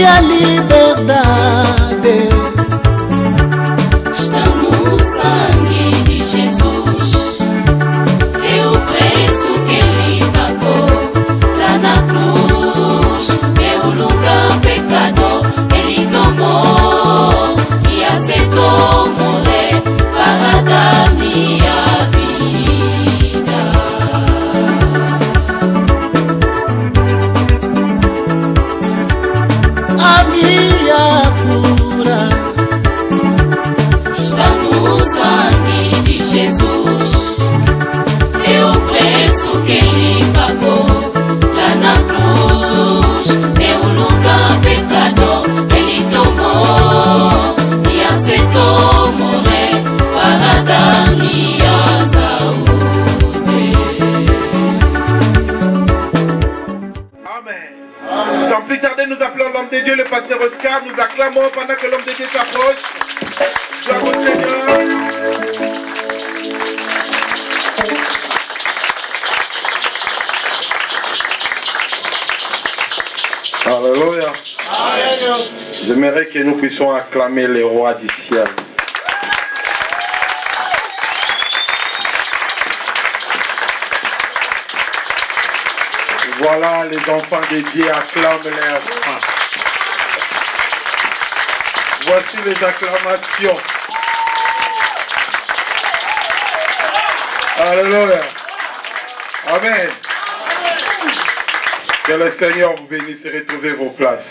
e a liberdade está no sangue de Jesus. É o preço que Ele pagou lá na cruz. Meu lugar pecador Ele tomou e aceitou morrer para dar minha vida. a minha cura Está no sangue de Jesus. É o preço que Ele pagou lá na cruz. Meu lugar pecador Ele tomou e aceitou morrer para dar minha saúde. Amen. Sans plus tarder, nous appelons l'homme de Dieu, le pasteur Oscar. Nous acclamons pendant que l'homme de Dieu s'approche. Gloire au Seigneur. Alléluia. J'aimerais que nous puissions acclamer les rois du ciel. Voilà, les enfants de Dieu acclament les rois. Voici les acclamations. Alléluia. Amen. Que le Seigneur vous bénisse et retrouvez vos places.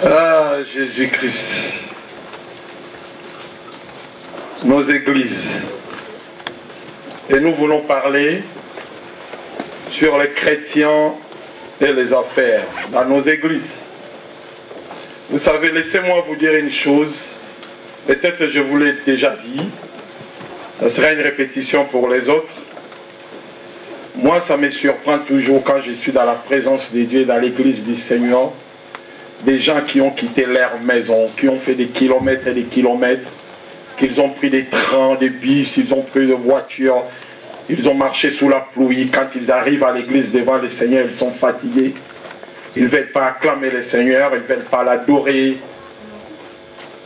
Ah, Jésus-Christ. Nos églises. Et nous voulons parler sur les chrétiens et les affaires dans nos églises. Vous savez, laissez-moi vous dire une chose. Peut-être que je vous l'ai déjà dit. Ça sera une répétition pour les autres. Moi, ça me surprend toujours quand je suis dans la présence de Dieu, dans l'église du Seigneur. Des gens qui ont quitté leur maison, qui ont fait des kilomètres et des kilomètres, qu'ils ont pris des trains, des bus, ils ont pris des voitures, ils ont marché sous la pluie. Quand ils arrivent à l'église devant le Seigneur, ils sont fatigués. Ils ne veulent pas acclamer le Seigneur, ils ne veulent pas l'adorer.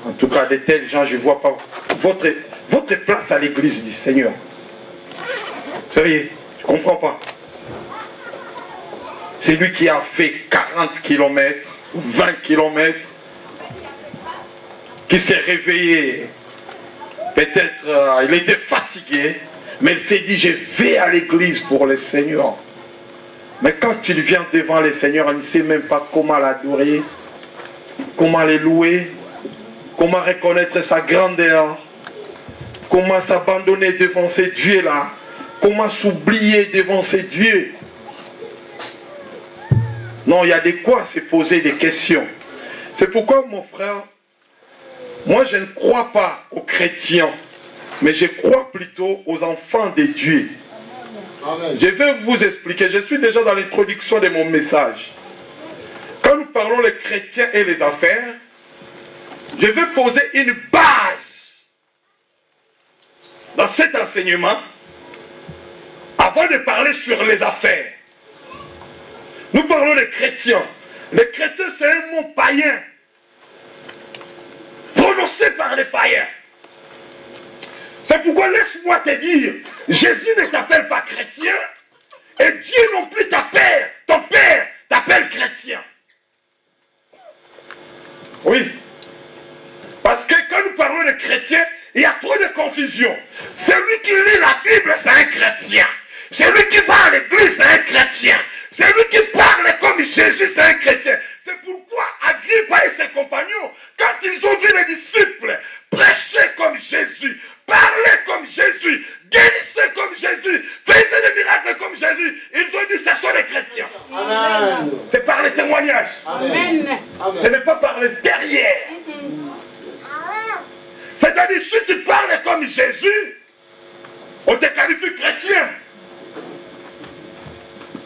En tout cas, de tels gens, je ne vois pas votre place à l'église du Seigneur. Sérieux, je ne comprends pas. C'est lui qui a fait 40 km, 20 km, qui s'est réveillé. Peut-être il était fatigué, mais il s'est dit, je vais à l'église pour le Seigneur. Mais quand il vient devant le Seigneur, il ne sait même pas comment l'adorer, comment le louer, comment reconnaître sa grandeur, comment s'abandonner devant ces dieux-là, comment s'oublier devant ces dieux. Non, il y a de quoi se poser des questions. C'est pourquoi, mon frère, moi je ne crois pas aux chrétiens, mais je crois plutôt aux enfants de Dieu. Amen. Je vais vous expliquer, je suis déjà dans l'introduction de mon message. Quand nous parlons les chrétiens et les affaires, je vais poser une base dans cet enseignement avant de parler sur les affaires. Nous parlons des chrétiens. Les chrétiens, c'est un mot païen, prononcé par les païens. C'est pourquoi laisse-moi te dire, Jésus ne s'appelle pas chrétien, et Dieu non plus ton père t'appelle chrétien. Oui. Parce que quand nous parlons de chrétiens, il y a trop de confusion. Celui qui lit la Bible, c'est un chrétien. Celui qui va à l'église, c'est un chrétien. Celui qui parle comme Jésus, c'est un chrétien. C'est pourquoi Agrippa et ses compagnons, quand ils ont vu les disciples prêcher comme Jésus, parler comme Jésus, guérisser comme Jésus, faire des miracles comme Jésus, ils ont dit, ce sont les chrétiens. C'est par les témoignages. Amen. Ce n'est pas par le derrière. C'est-à-dire, si tu parles comme Jésus, on te qualifie chrétien.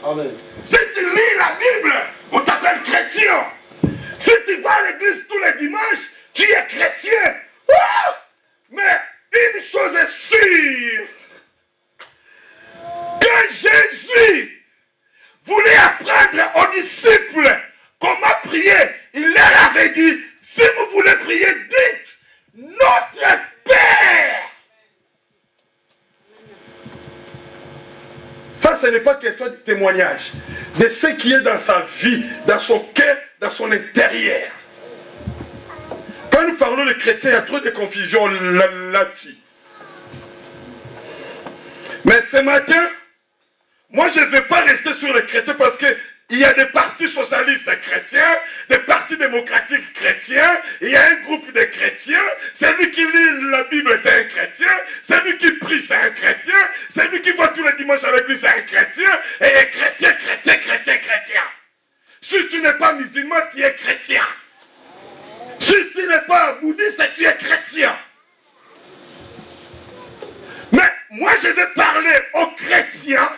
Amen. Si tu lis la Bible, on t'appelle chrétien. Si tu vas à l'église tous les dimanches, tu es chrétien. Oh! Mais une chose est sûre, que Jésus voulait apprendre aux disciples comment prier. Il et dit, si vous voulez prier, dites, notre Père. Ça, ce n'est pas question de témoignage, de ce qui est dans sa vie, dans son cœur, dans son intérieur. Quand nous parlons de chrétiens, il y a trop de confusion là-dessus. Mais ce matin, moi je ne vais pas rester sur les chrétiens parce qu'il y a des partis socialistes chrétiens, des partis démocratiques chrétiens, il y a un groupe de chrétiens, celui qui lit la Bible c'est un chrétien, celui qui prie c'est un chrétien, celui qui va tous les dimanches à l'église c'est un chrétien, et les chrétiens, chrétiens, chrétiens, chrétiens. Si tu n'es pas musulman, tu es chrétien. Si tu n'es pas bouddhiste, tu es chrétien. Mais moi je vais parler aux chrétiens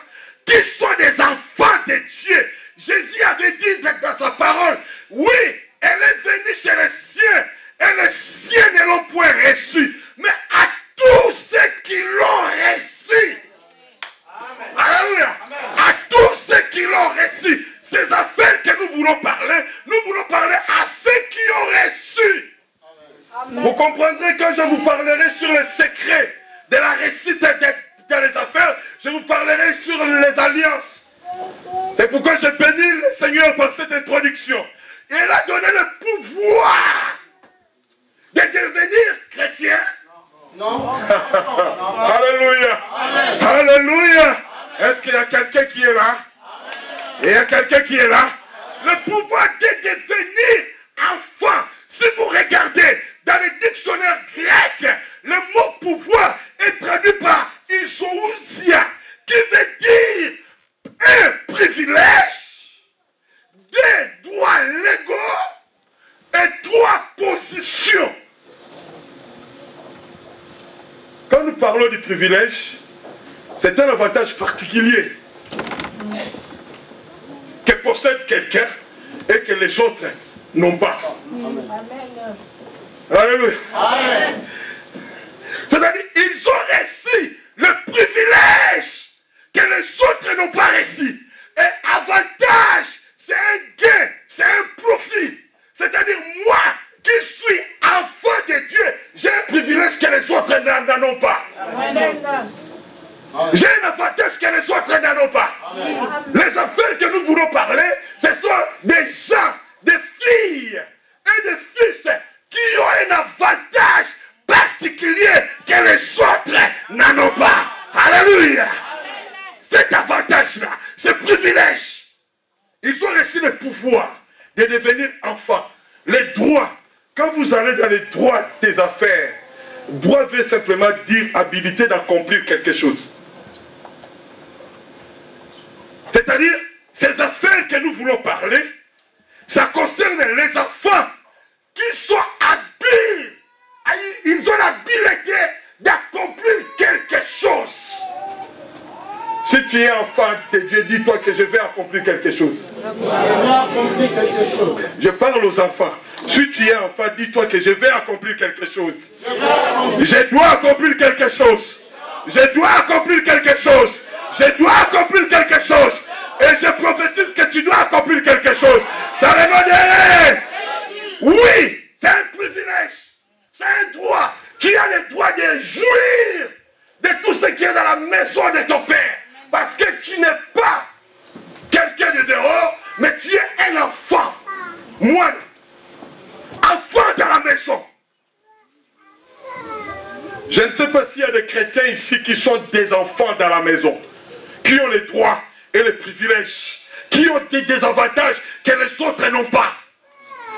qui sont des enfants de Dieu. Jésus avait dit dans sa parole, oui, elle est venue chez les siens, et les siens ne l'ont point reçu. Mais à tous ceux qui l'ont reçu, alléluia, à tous ceux qui l'ont reçu, ces affaires que nous voulons parler à ceux qui ont reçu. Amen. Vous comprendrez que je vous parlerai sur le secret de la réussite dans les affaires, je vous parlerai sur les alliances. C'est pourquoi je bénis le Seigneur par cette introduction. Il a donné le pouvoir de devenir chrétien. Non. Alléluia. Amen. Alléluia. Est-ce qu'il y a quelqu'un qui est là? Il y a quelqu'un qui est là? Le pouvoir de devenir enfant. Si vous regardez dans les dictionnaires grecs, le mot pouvoir est traduit par isousia, qui veut dire un privilège, des droits légaux et 3 positions. Quand nous parlons du privilège, c'est un avantage particulier que possède quelqu'un et que les autres n'ont pas. Amen. Alléluia. Amen. C'est-à-dire, ils ont reçu le privilège que les autres n'ont pas reçu. Et avantage, c'est un gain, c'est un profit. C'est-à-dire, moi qui suis enfant de Dieu, j'ai un privilège que les autres n'en ont pas. Amen. J'ai un avantage que les autres n'en ont pas. Amen. Les affaires que nous voulons parler, ce sont des gens, des filles et des fils qui ont un avantage particulier que les autres n'en ont pas. Alléluia. Cet avantage-là, ce privilège, ils ont reçu le pouvoir de devenir enfants. Les droits, quand vous allez dans les droits des affaires, droit veut simplement dire habilité d'accomplir quelque chose. C'est-à-dire, ces affaires que nous voulons parler, ça concerne les enfants qui sont habiles. Ils ont l'habileté d'accomplir quelque chose. Si tu es enfant de Dieu, dis-toi que je vais accomplir quelque chose. Je parle aux enfants. Si tu es enfant, dis-toi que je vais accomplir quelque chose. Je dois accomplir quelque chose. Je dois accomplir quelque chose. Je dois accomplir quelque chose. Et je prophétise que tu dois accomplir quelque chose. Dans le nom de... Oui, c'est un privilège. C'est un droit. Tu as le droit de jouir de tout ce qui est dans la maison de ton Père. Parce que tu n'es pas quelqu'un de dehors, mais tu es un enfant. Moine. Enfant dans la maison. Je ne sais pas s'il y a des chrétiens ici qui sont des enfants dans la maison. Qui ont les droits et les privilèges. Qui ont des avantages que les autres n'ont pas.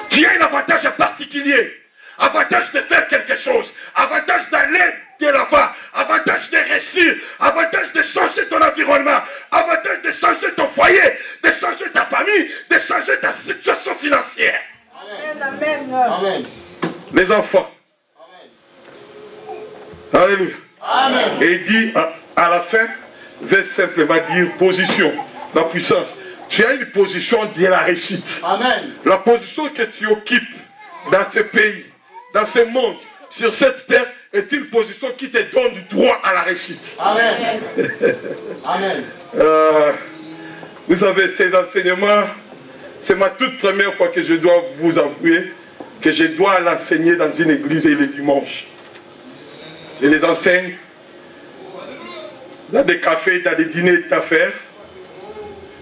Tu as un avantage particulier. Avantage de faire quelque chose. Avantage d'aller de l'avant. Avantage de réussir. Avantage de changer ton environnement. Avantage de changer ton foyer. De changer ta famille. De changer ta situation financière. Amen. Amen. Les enfants. Amen. Alléluia. Amen. Et il dit à la fin, veut simplement dire position. La puissance. Tu as une position de la réussite. Amen. La position que tu occupes dans ce pays, dans ce monde, sur cette terre, est une position qui te donne du droit à la réussite. Amen. Amen. Vous savez, ces enseignements, c'est ma toute première fois que je dois vous avouer que je dois l'enseigner dans une église et le dimanche. Je les enseigne dans des cafés, dans des dîners d'affaires,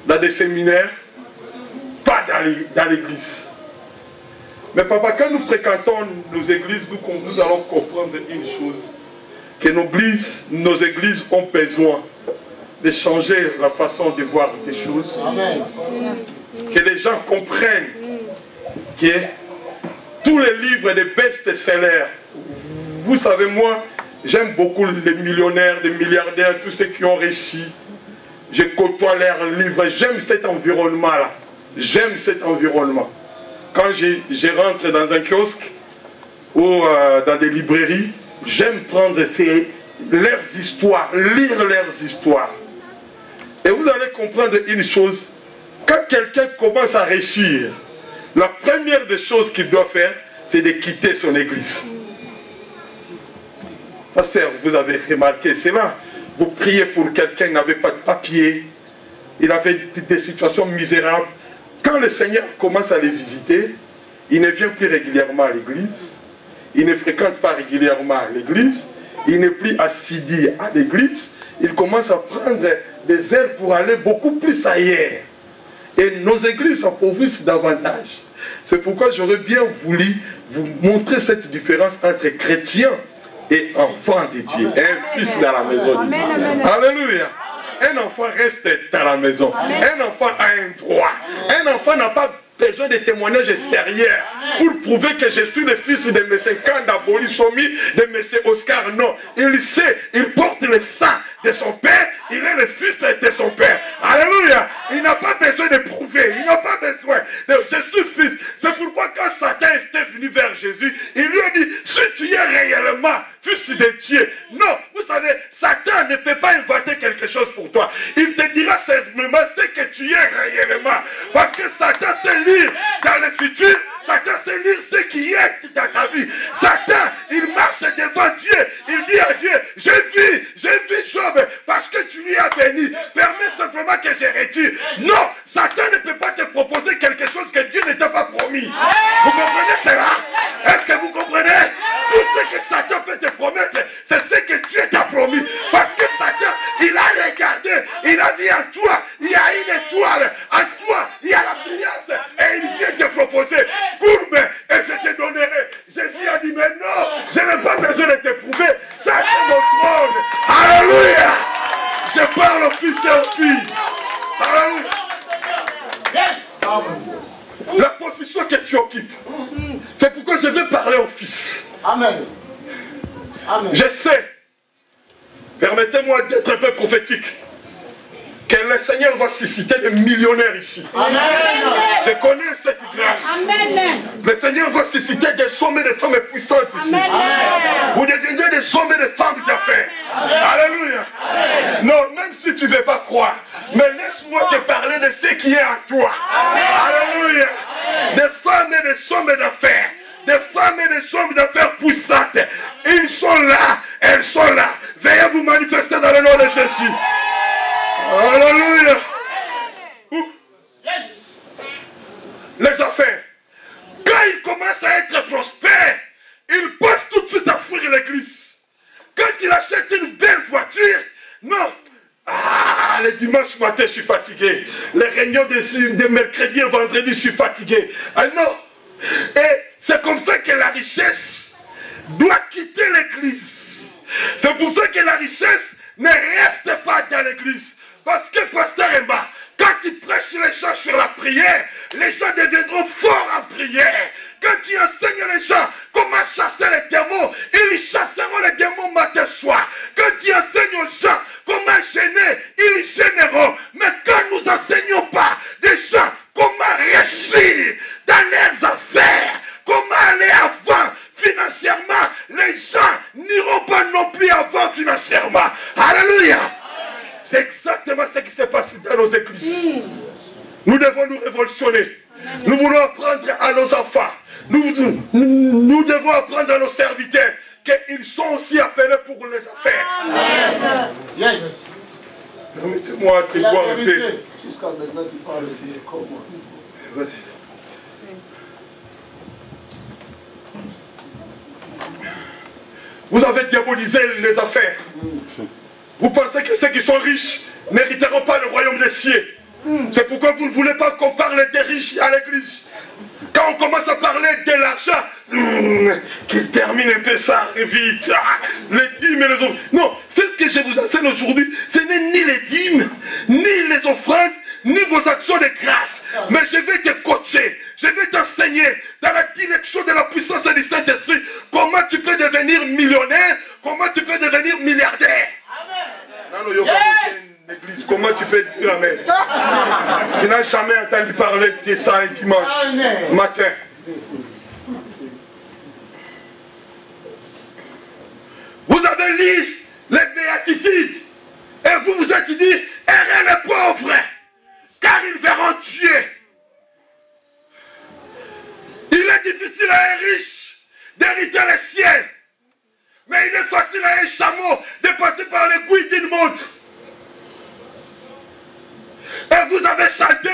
dans des séminaires, pas dans l'église. Mais papa, quand nous fréquentons nos églises, nous allons comprendre une chose, que nos églises ont besoin de changer la façon de voir des choses. Amen. Que les gens comprennent que tous les livres de best-sellers, vous savez, moi, j'aime beaucoup les millionnaires, les milliardaires, tous ceux qui ont réussi. Je côtoie leurs livres, j'aime cet environnement-là. J'aime cet environnement. Quand je rentre dans un kiosque ou dans des librairies, j'aime prendre leurs histoires, lire leurs histoires. Et vous allez comprendre une chose, quand quelqu'un commence à réussir, la première des choses qu'il doit faire, c'est de quitter son église. Pasteur, vous avez remarqué cela. Vous priez pour quelqu'un qui n'avait pas de papier, il avait des situations misérables. Quand le Seigneur commence à les visiter, il ne vient plus régulièrement à l'église, il ne fréquente pas régulièrement l'église, il n'est plus assidu à l'église, il commence à prendre des ailes pour aller beaucoup plus ailleurs. Et nos églises s'appauvrissent davantage. C'est pourquoi j'aurais bien voulu vous montrer cette différence entre chrétiens et enfants de Dieu. Un fils dans la maison de Dieu. Alléluia. Un enfant reste dans la maison. Un enfant a un droit. Un enfant n'a pas besoin de témoignages extérieurs pour prouver que je suis le fils de M. Kanda Bolisomi, de M. Oscar. Non, il sait, il porte le sang de son père, il est le fils de son père. Alléluia. Il n'a pas besoin de prouver, il n'a pas besoin de je suis fils. C'est pourquoi quand Satan était venu vers Jésus, il lui a dit, si tu es réellement fils de Dieu. Non, vous savez, Satan ne peut pas inventer quelque chose pour toi. Il te dira simplement ce que tu es réellement. Parce que Satan sait lire dans le futur, Satan sait lire ce qui est dans ta vie. Satan, il marche devant Dieu. Il dit à Dieu, j'ai vu Job parce que tu lui as béni. Permets simplement que je retire. Non, Satan ne peut pas te proposer quelque chose que Dieu ne t'a pas promis. Vous comprenez cela? Est-ce que vous comprenez? Tout ce que Satan peut te promettre, c'est ce que Dieu t'a promis. Parce que Satan, il a regardé, il a dit à toi, il y a une étoile, à toi, il y a la brillance, et il vient te proposer, courbe, et je te donnerai. Jésus a dit, mais non, je n'ai pas besoin de te prouver, ça c'est mon trône. Alléluia. Je parle au fils et aux filles. Alléluia. Yes. La position que tu occupes, c'est pourquoi je vais parler au fils. Amen. Amen. Je sais, permettez-moi d'être un peu prophétique, que le Seigneur va susciter des millionnaires ici. Amen. Je connais cette grâce. Amen. Le Seigneur va susciter des hommes et des femmes puissantes ici. Amen. Vous deviendrez des hommes et des femmes d'affaires. Alléluia. Amen. Non, même si tu ne veux pas croire, mais laisse-moi te parler de ce qui est en toi. Amen. Alléluia. Des femmes et des hommes d'affaires. Des femmes et des hommes d'affaires puissantes. Ils sont là, elles sont là. Veuillez vous manifester dans le nom de Jésus. Alléluia. Yes. Les affaires. Quand ils commencent à être prospères, ils passent tout de suite à fuir l'église. Quand il achète une belle voiture, non. Ah, le dimanche matin, je suis fatigué. Les réunions de mercredi et vendredi, je suis fatigué. Ah non. Et c'est comme ça que la richesse doit quitter l'église. C'est pour ça que la richesse ne reste pas dans l'église. Parce que, pasteur Emba, quand tu prêches les gens sur la prière, les gens deviendront forts en prière. Quand tu enseignes les gens comment chasser les démons, ils chasseront les démons matin soir. Quand tu enseignes aux gens comment gêner, ils gêneront. Mais quand nous enseignons pas des gens comment réussir dans leurs affaires, comment aller avant financièrement, les gens n'iront pas non plus avant financièrement. Alléluia. C'est exactement ce qui se passe dans nos églises. Nous devons nous révolutionner. Nous voulons apprendre à nos enfants. Nous devons apprendre à nos serviteurs qu'ils sont aussi appelés pour les affaires. Amen. Yes. Permettez-moi de boire un peu. Jusqu'à maintenant, tu parles aussi comme moi. Vous avez diabolisé les affaires. Vous pensez que ceux qui sont riches n'hériteront pas le royaume des cieux. C'est pourquoi vous ne voulez pas qu'on parle des riches à l'église. Quand on commence à parler de l'argent, qu'il termine un peu ça vite. Les dîmes et les offrandes. Non, c'est ce que je vous enseigne aujourd'hui. Ce n'est ni les dîmes, ni les offrandes, ni vos actions de grâce. Mais je vais te coacher. Je vais t'enseigner dans la direction de la puissance du Saint-Esprit comment tu peux devenir millionnaire, comment tu peux devenir milliardaire. Amen. Église, comment tu peux dire amen? Tu n'as jamais entendu parler de ça un dimanche matin. Vous avez lu les béatitudes et vous vous êtes dit, heureux les pauvres, car ils verront Dieu. Il est difficile à un riche d'hériter le ciel, mais il est facile à un chameau de passer par l'aiguille d'une montre. Et vous avez chanté,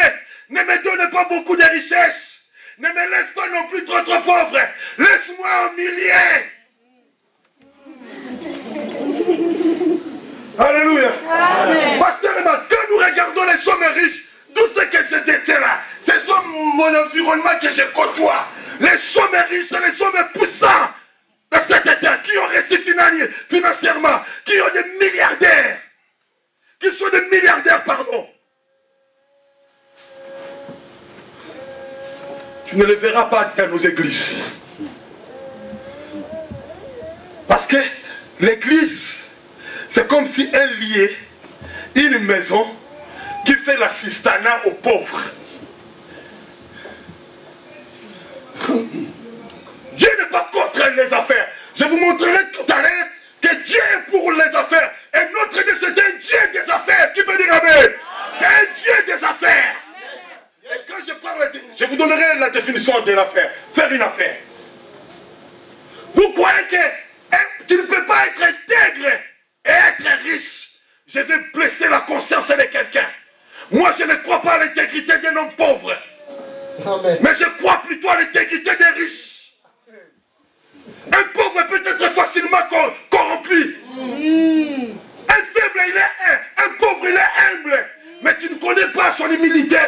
ne me donne pas beaucoup de richesses, ne me laisse pas non plus trop pauvre, laisse-moi humilier. Alléluia. Pasteur, quand nous regardons les hommes riches, tout ce que je détiens là, ce sont mon environnement que je côtoie. Les hommes riches, les hommes puissants de cette terre qui ont réussi financièrement, qui ont des milliardaires, qui sont des milliardaires, pardon. Tu ne les verras pas dans nos églises. Parce que l'église, c'est comme si elle liait une maison qui fait l'assistanat aux pauvres. Dieu n'est pas contre les affaires. Je vous montrerai tout à l'heure que Dieu est pour les affaires. Et notre Dieu, c'est un Dieu des affaires. Qui peut dire amen? C'est un Dieu des affaires. Et quand je parle, je vous donnerai la définition de l'affaire. Faire une affaire. Vous croyez que tu ne peux pas être intègre et être riche? Je vais blesser la conscience de quelqu'un. Moi, je ne crois pas à l'intégrité d'un homme pauvre. Amen. Mais je crois plutôt à l'intégrité des riches. Un pauvre peut être facilement corrompu. Un faible, il est un pauvre, il est humble. Mais tu ne connais pas son humilité.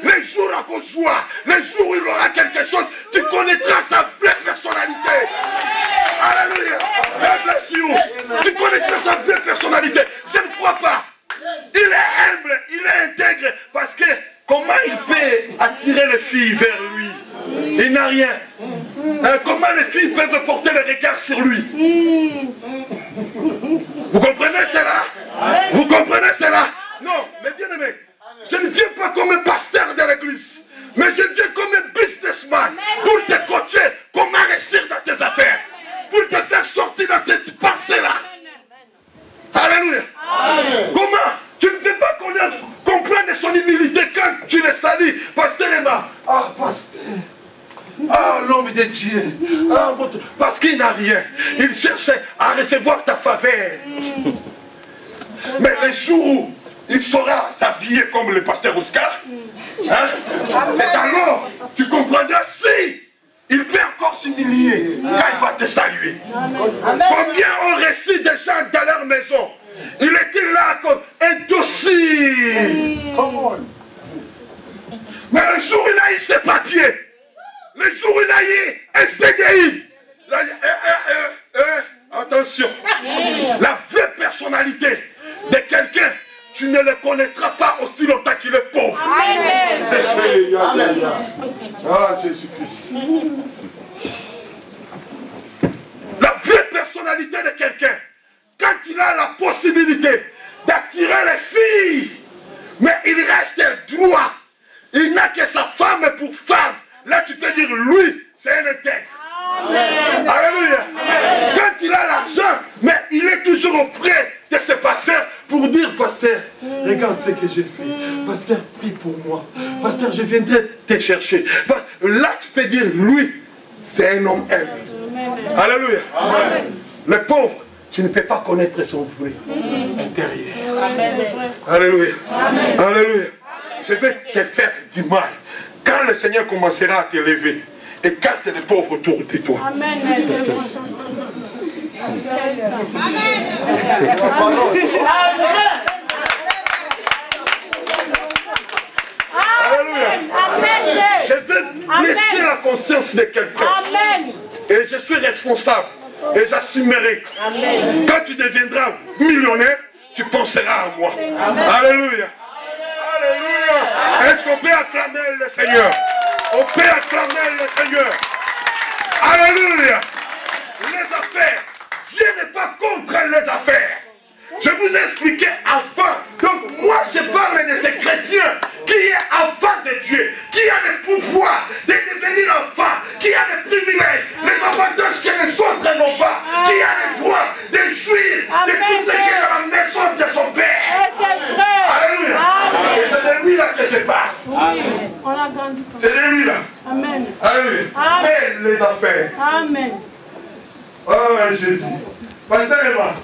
Les jours à cause de joie, les jours où il aura quelque chose, tu connaîtras sa vraie personnalité. Alléluia. God bless you. Tu connaîtras sa vraie personnalité. Je ne crois pas. Il est humble, il est intègre. Parce que comment il peut attirer les filles vers lui? Il n'a rien. Comment les filles peuvent porter le regard sur lui? Vous comprenez cela? Vous comprenez cela? Non, mais bien aimé, je ne viens pas comme un pasteur de l'église, mais je viens comme un businessman pour te coacher comment réussir dans tes affaires, pour te faire sortir dans cette pensée-là. Alléluia. Comment? Tu ne peux pas comprendre son humilité quand tu le salis. Pasteur Emma, ah pasteur, ah l'homme de Dieu, ah, parce qu'il n'a rien. Il cherche à recevoir ta faveur. Mais le jour où il saura s'habiller comme le pasteur Oscar, hein? C'est alors tu comprendras si il peut encore s'humilier quand il va te saluer. Combien ont reçu des gens dans leur maison? Il était là comme un dossier. Mais le jour où il a eu ses papiers, le jour où il a eu un CDI, attention, la vraie personnalité de quelqu'un, tu ne le connaîtras pas aussi longtemps qu'il est pauvre. Amen. Ah, Jésus-Christ. La vraie personnalité de quelqu'un, quand il a la possibilité d'attirer les filles, mais il reste droit, il n'a que sa femme pour femme, là tu peux dire lui, c'est un intègre. Alléluia. Quand il a l'argent, mais il est toujours auprès de ce pasteur pour dire, pasteur, regarde ce que j'ai fait. Pasteur, prie pour moi. Pasteur, je viendrai te chercher. Là, tu peux dire, lui, c'est un homme humble. Alléluia. Le pauvre, tu ne peux pas connaître son vrai intérieur. Alléluia. Alléluia. Je vais te faire du mal. Quand le Seigneur commencera à te lever, écarte les pauvres autour de toi. Alléluia. Je vais blesser la conscience de quelqu'un. Et je suis responsable. Et j'assumerai. Quand tu deviendras millionnaire, tu penseras à moi. Alléluia. Alléluia. Est-ce qu'on peut acclamer le Seigneur? On peut acclamer le Seigneur. Alléluia. Les affaires. Dieu n'est pas contre les affaires. Je vous ai expliqué avant. Donc moi je parle de ces chrétiens qui est enfant de Dieu, qui a le pouvoir de devenir enfant, qui a les privilèges, les avantages que les autres n'ont pas, qui a le droit de jouir de tout ce qui est dans la maison de son Père. Alléluia. Et c'est de lui là que je parle. C'est de lui là. Amen. Alléluia. Et les affaires. Amen. Oh Jésus. Passez-moi.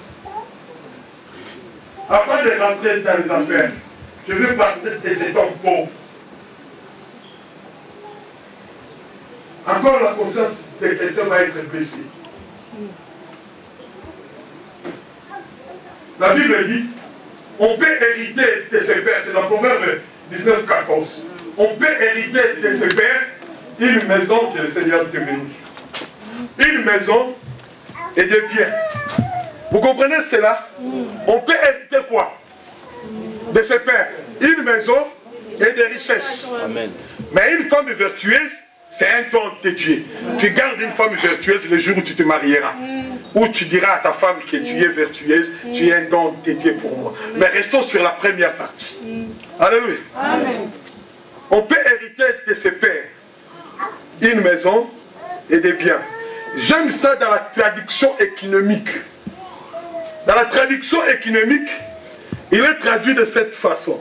Avant de rentrer dans les affaires, je veux parler de cet homme pauvre. Encore la conscience de quelqu'un va être blessée. La Bible dit, on peut hériter de ses pères, c'est dans Proverbe 19-14. On peut hériter de ses pères une maison que le Seigneur te bénit. Une maison et des biens. Vous comprenez cela? On peut hériter quoi? De ses pères. Une maison et des richesses. Amen. Mais une femme vertueuse, c'est un don de Dieu. Tu gardes une femme vertueuse le jour où tu te marieras. Où tu diras à ta femme que tu es vertueuse, tu es un don de Dieu pour moi. Mais restons sur la première partie. Alléluia. Amen. On peut hériter de ses pères une maison et des biens. J'aime ça dans la traduction économique. Dans la traduction économique, il est traduit de cette façon.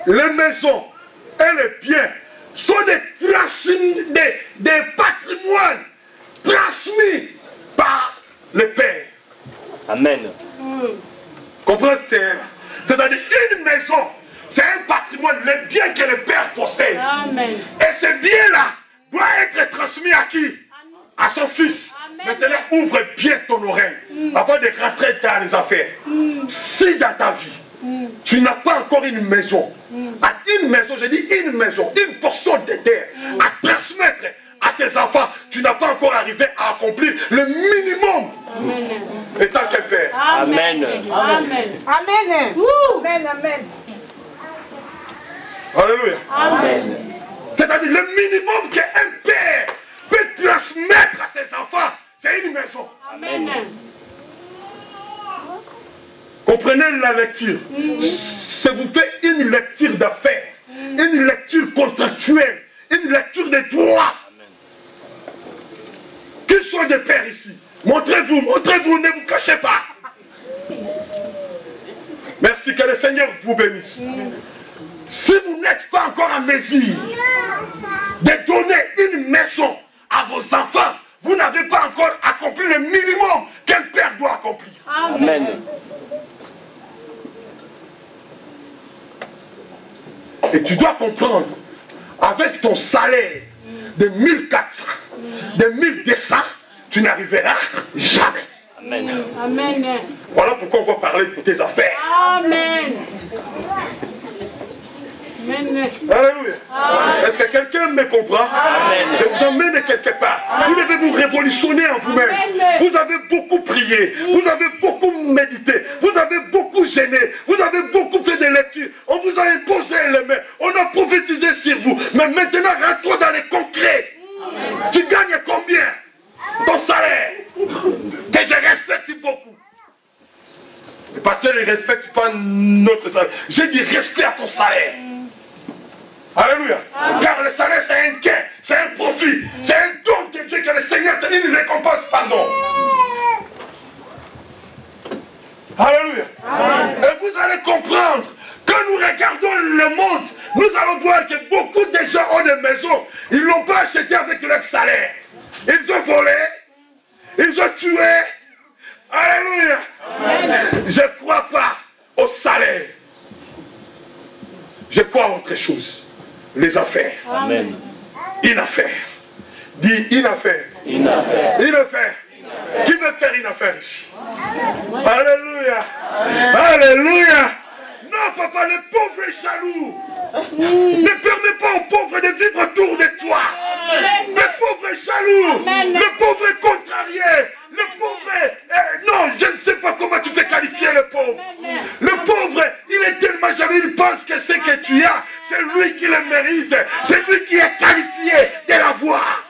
Les maisons et les biens sont des patrimoines transmis par le Père. Amen. Comprenez? C'est-à-dire une maison, c'est un patrimoine, le bien que le Père possède. Amen. Et ce bien-là doit être transmis à qui? À son fils. Maintenant, ouvre bien ton oreille avant de rentrer dans les affaires. Si dans ta vie, tu n'as pas encore une maison, à une maison, je dis une maison, une portion de terre à transmettre à tes enfants, tu n'as pas encore arrivé à accomplir le minimum étant qu'un père. Amen. Amen. Amen. Amen. Amen. Alléluia. Amen. C'est-à-dire le minimum qu'un père peut transmettre à ses enfants, c'est une maison. Amen. Comprenez la lecture. Je vous fais une lecture d'affaires, une lecture contractuelle, une lecture de droit. Qui sont des pères ici? Montrez-vous, montrez-vous, ne vous cachez pas. Merci, que le Seigneur vous bénisse. Si vous n'êtes pas encore en mesure de donner une maison à vos enfants, vous n'avez pas encore accompli le minimum qu'un père doit accomplir. Amen. Et tu dois comprendre, avec ton salaire de 1400, de 1200, tu n'arriveras jamais. Amen. Amen. Voilà pourquoi on va parler de tes affaires. Amen. Alléluia. Est-ce que quelqu'un me comprend? Amen. Je vous emmène quelque part. Vous devez vous révolutionner en vous-même. Vous avez beaucoup prié, vous avez beaucoup médité, vous avez beaucoup gêné, vous avez beaucoup fait des lectures. On vous a imposé les mains, on a prophétisé sur vous. Mais maintenant, rentre dans les concrets. Amen. Tu gagnes combien? Ton salaire, que je respecte beaucoup. Le pasteur ne respecte pas notre salaire. J'ai dit respect à ton salaire. Alléluia. Car le salaire c'est un gain, c'est un profit, c'est un don de Dieu que le Seigneur te dit, une récompense, pardon. Alléluia. Et vous allez comprendre, quand nous regardons le monde, nous allons voir que beaucoup de gens ont des maisons, ils ne l'ont pas acheté avec leur salaire. Ils ont volé, ils ont tué. Alléluia. Je ne crois pas au salaire. Je crois à autre chose. Les affaires. Amen. Une affaire. Dis une affaire. Une affaire. Une affaire. Qui veut faire une affaire ici? Alléluia. Alléluia. Non, papa, le pauvre est jaloux. Ne permets pas aux pauvres de vivre autour de toi. Le pauvre est jaloux. Le pauvre est contrarié. Le pauvre est... non, je ne sais pas comment tu peux qualifier le pauvre. Le pauvre, il est tellement jaloux, il pense que ce que tu as, c'est lui qui le mérite. C'est lui qui est qualifié de l'avoir.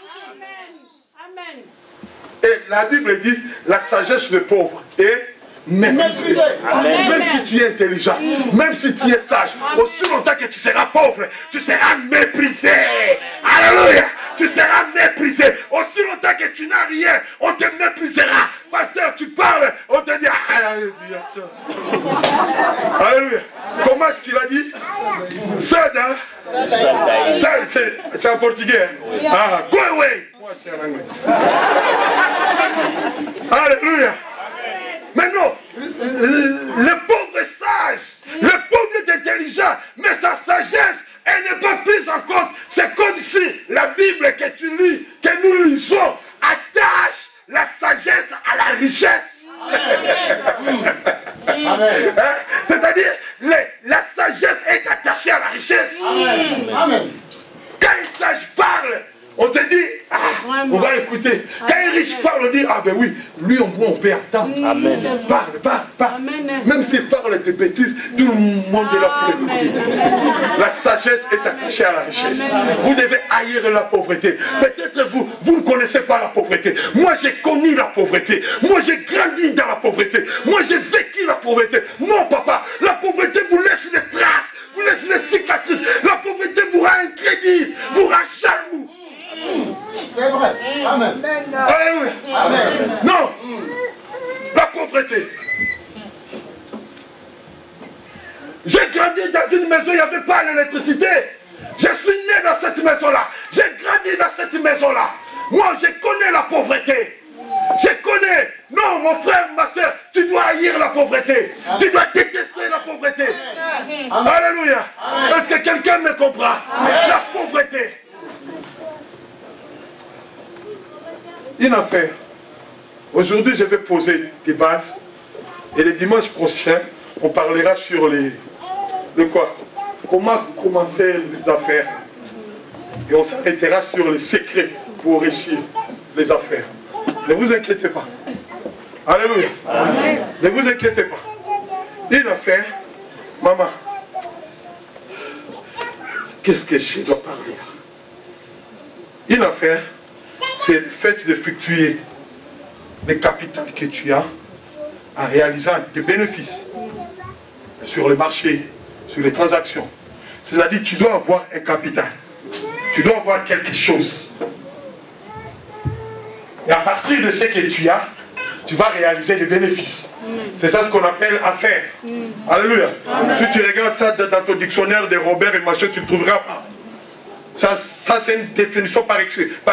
Et la Bible dit, la sagesse du pauvre est méprisée. Même si tu es intelligent, même si tu es sage, aussi longtemps que tu seras pauvre, tu seras méprisé. Alléluia. Tu seras méprisé. Aussi longtemps que tu n'as rien, on te méprisera. Pasteur, tu parles, on te dit, alléluia. Comment tu l'as dit? Sada. C'est en portugais. Ah, go away. Moi, c'est en anglais. Alléluia. Maintenant, le pauvre est sage, le pauvre est intelligent, mais sa sagesse, elle n'est pas prise en compte. C'est comme si la Bible que tu lis, que nous lisons, attache la sagesse à la richesse. C'est-à-dire, la sagesse est attachée à la richesse. Amen. Quand un sage parle, on se dit, ah, on va écouter. Quand un riche parle, on dit, ah ben oui, lui au moins on peut attendre. Amen. Parle. Même s'il parle de bêtises, tout le monde est là pour l'écouter. La sagesse est attachée à la richesse. Vous devez haïr la pauvreté. Peut-être vous ne connaissez pas la pauvreté. Moi j'ai connu la pauvreté. Moi j'ai grandi dans la pauvreté. Moi j'ai vécu la pauvreté. Non papa, la pauvreté vous laisse des traces, vous laisse des cicatrices. La pauvreté vous rend incrédible, vous rend jaloux. C'est vrai. Amen. Alléluia. Amen. Non. La pauvreté. J'ai grandi dans une maison, il n'y avait pas l'électricité. Je suis né dans cette maison-là. J'ai grandi dans cette maison-là. Moi, je connais la pauvreté. Je connais. Non, mon frère, ma soeur, tu dois haïr la pauvreté. Tu dois détester la pauvreté. Alléluia. Est-ce que quelqu'un me comprend? La pauvreté. Une affaire. Aujourd'hui, je vais poser des bases. Et le dimanche prochain, on parlera sur le quoi? Comment commencer les affaires. Et on s'arrêtera sur les secrets pour réussir les affaires. Ne vous inquiétez pas. Alléluia. Amen. Ne vous inquiétez pas. Une affaire, maman, qu'est-ce que je dois parler? Une affaire, c'est le fait de fluctuer le capital que tu as en réalisant des bénéfices sur le marché, sur les transactions. C'est-à-dire tu dois avoir un capital. Tu dois avoir quelque chose. Et à partir de ce que tu as, tu vas réaliser des bénéfices. C'est ça ce qu'on appelle affaire. Alléluia. Si tu regardes ça dans ton dictionnaire de Robert et machin, tu ne trouveras pas. Ça c'est une définition par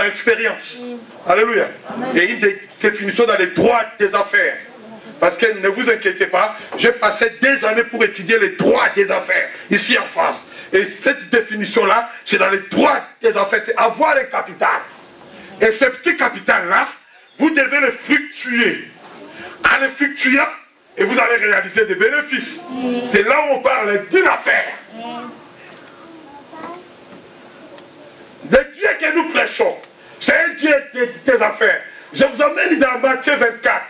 expérience. Alléluia. Et une définition dans les droits des affaires. Parce que ne vous inquiétez pas, j'ai passé des années pour étudier les droits des affaires, ici en France. Et cette définition-là, c'est dans les droits des affaires, c'est avoir un capital. Et ce petit capital-là, vous devez le fluctuer. En le fluctuant, et vous allez réaliser des bénéfices. C'est là où on parle d'une affaire. Le Dieu que nous prêchons, c'est un Dieu des affaires. Je vous emmène dans Matthieu 24.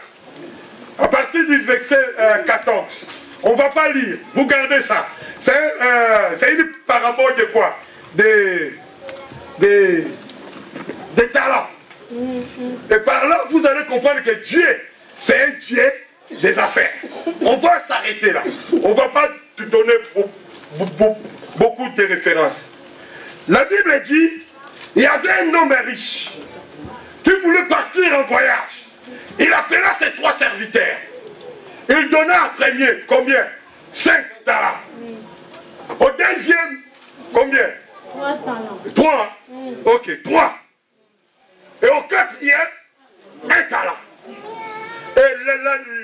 À partir du verset 14. On ne va pas lire. Vous gardez ça. C'est une parabole de quoi? Des talents. Et par là, vous allez comprendre que Dieu, c'est un Dieu des affaires. On va s'arrêter là. On ne va pas te donner beaucoup de références. La Bible dit, il y avait un homme riche qui voulait partir en voyage. Il appela ses 3 serviteurs. Il donna au premier, combien? 5 talents. Au deuxième, combien? 3 talents. 3. Ok, 3. Et au quatrième, 1 talent. Et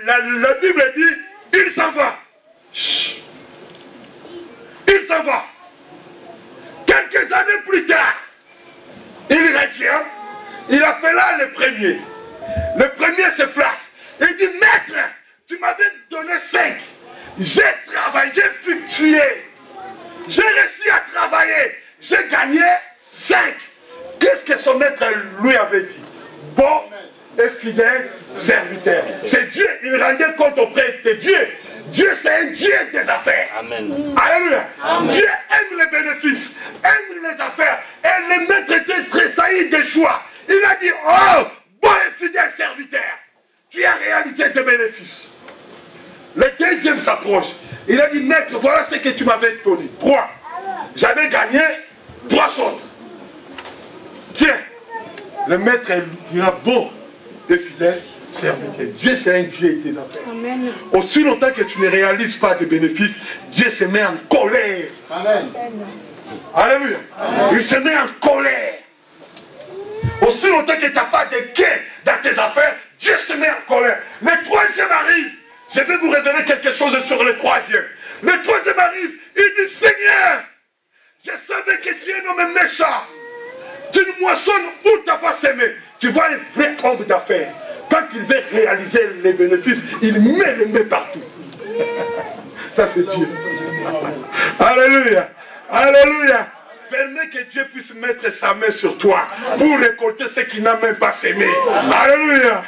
la Bible dit, il s'en va. Chut. Il s'en va. Quelques années plus tard, il revient, il appela le premier. Le premier se place. Il dit, maître, tu m'avais donné 5. J'ai travaillé, j'ai fluctué. J'ai réussi à travailler. J'ai gagné 5. Qu'est-ce que son maître lui avait dit? Bon et fidèle serviteur. C'est Dieu, il rendait compte auprès de Dieu. Dieu, c'est un Dieu des affaires. Amen. Alléluia. Amen. Dieu aime les bénéfices, aime les affaires. Et le maître était tressailli de joie. Il a dit, oh, bon et fidèle serviteur, tu as réalisé des bénéfices. Le deuxième s'approche. Il a dit, maître, voilà ce que tu m'avais donné. 3. J'avais gagné 3 autres. Tiens, le maître lui dira, bon et fidèle serviteur. Dieu, c'est un Dieu des affaires. Amen. Aussi longtemps que tu ne réalises pas de bénéfices, Dieu se met en colère. Amen. Alléluia. Amen. Il se met en colère. Aussi longtemps que tu n'as pas de gain dans tes affaires, Dieu se met en colère. Le troisième arrive. Je vais vous révéler quelque chose sur le troisième. Le troisième arrive. Il dit, Seigneur, je savais que tu es un homme méchant. Tu ne moissonnes où tu n'as pas semé. Tu vois un vrai homme d'affaires. Quand il veut réaliser les bénéfices, il met les mains partout. Ça, c'est Dieu. Alléluia. Alléluia. Permets que Dieu puisse mettre sa main sur toi pour récolter ce qu'il n'a même pas semé. Alléluia.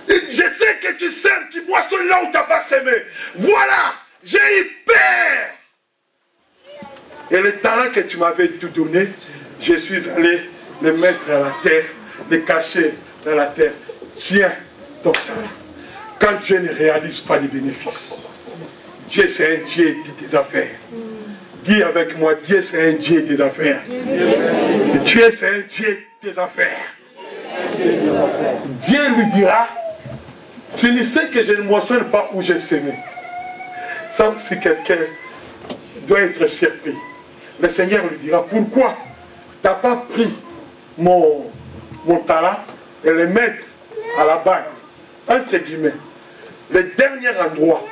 Je sais que tu sèmes, tu moissonnes là où tu n'as pas semé. Voilà, j'ai eu peur. Et le talent que tu m'avais tout donné, je suis allé le mettre à la terre, le cacher dans la terre. Tiens ton talent. Quand Dieu ne réalise pas les bénéfices, Dieu c'est un Dieu des affaires. Dis avec moi, Dieu c'est un Dieu des affaires. Dieu c'est un Dieu des affaires. Dieu lui dira, tu ne sais que je ne moissonne pas où j'ai semé. Ça, si quelqu'un doit être surpris, le Seigneur lui dira, pourquoi tu n'as pas pris mon talent et le mettre à la banque, entre guillemets, le dernier endroit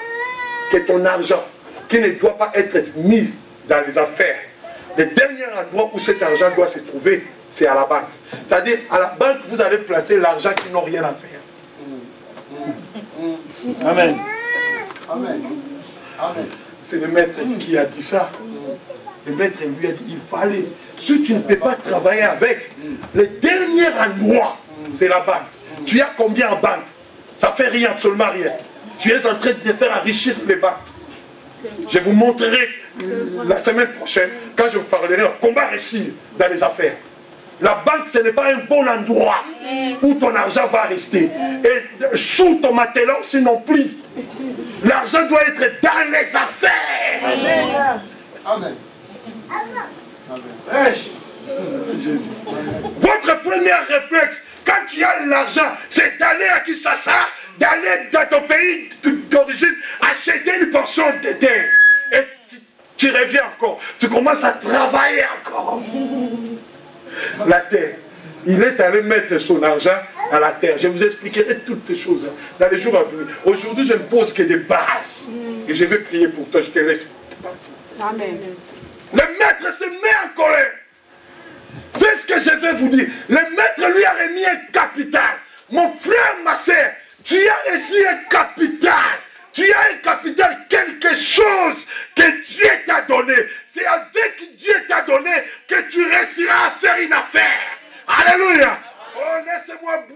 que ton argent, qui ne doit pas être mis dans les affaires, le dernier endroit où cet argent doit se trouver, c'est à la banque. C'est-à-dire, à la banque, vous allez placer l'argent qui n'a rien à faire. Amen. Amen. Amen. C'est le maître qui a dit ça. Le maître lui a dit, il fallait, si tu ne peux pas travailler avec, le dernier endroit, c'est la banque. Tu as combien en banque? Ça fait rien, absolument rien. Tu es en train de faire enrichir les banques. Je vous montrerai la semaine prochaine, quand je vous parlerai de comment réussir dans les affaires. La banque, ce n'est pas un bon endroit où ton argent va rester. Et sous ton matelas aussi non plus. L'argent doit être dans les affaires. Amen. Amen. Amen. Votre premier réflexe, quand tu as l'argent, c'est d'aller à Kinshasa, d'aller dans ton pays d'origine, acheter une portion de terre. Et tu reviens encore. Tu commences à travailler encore. La terre. Il est allé mettre son argent à la terre. Je vous expliquerai toutes ces choses dans les jours à venir. Aujourd'hui, je ne pose que des bases. Et je vais prier pour toi. Je te laisse partir. Amen. Le maître se met en colère. C'est ce que je vais vous dire. Le maître lui a remis un capital. Mon frère, ma soeur, tu as reçu un capital. Tu as un capital, quelque chose que Dieu t'a donné. C'est avec Dieu t'a donné que tu réussiras à faire une affaire. Alléluia. Oh, laissez-moi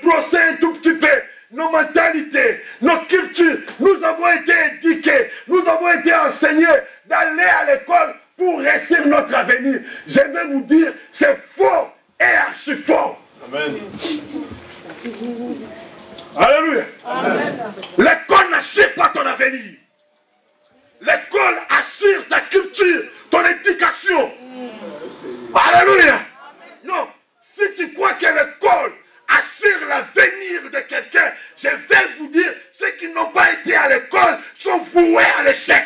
brosser un tout petit peu nos mentalités, nos cultures. Nous avons été éduqués, nous avons été enseignés d'aller à l'école pour réussir notre avenir. Je vais vous dire, c'est faux et archi faux. Amen. Alléluia. L'école n'assure pas ton avenir. L'école assure ta culture, ton éducation. Alléluia. Non, si tu crois que l'école assure l'avenir de quelqu'un, je vais vous dire, ceux qui n'ont pas été à l'école sont voués à l'échec.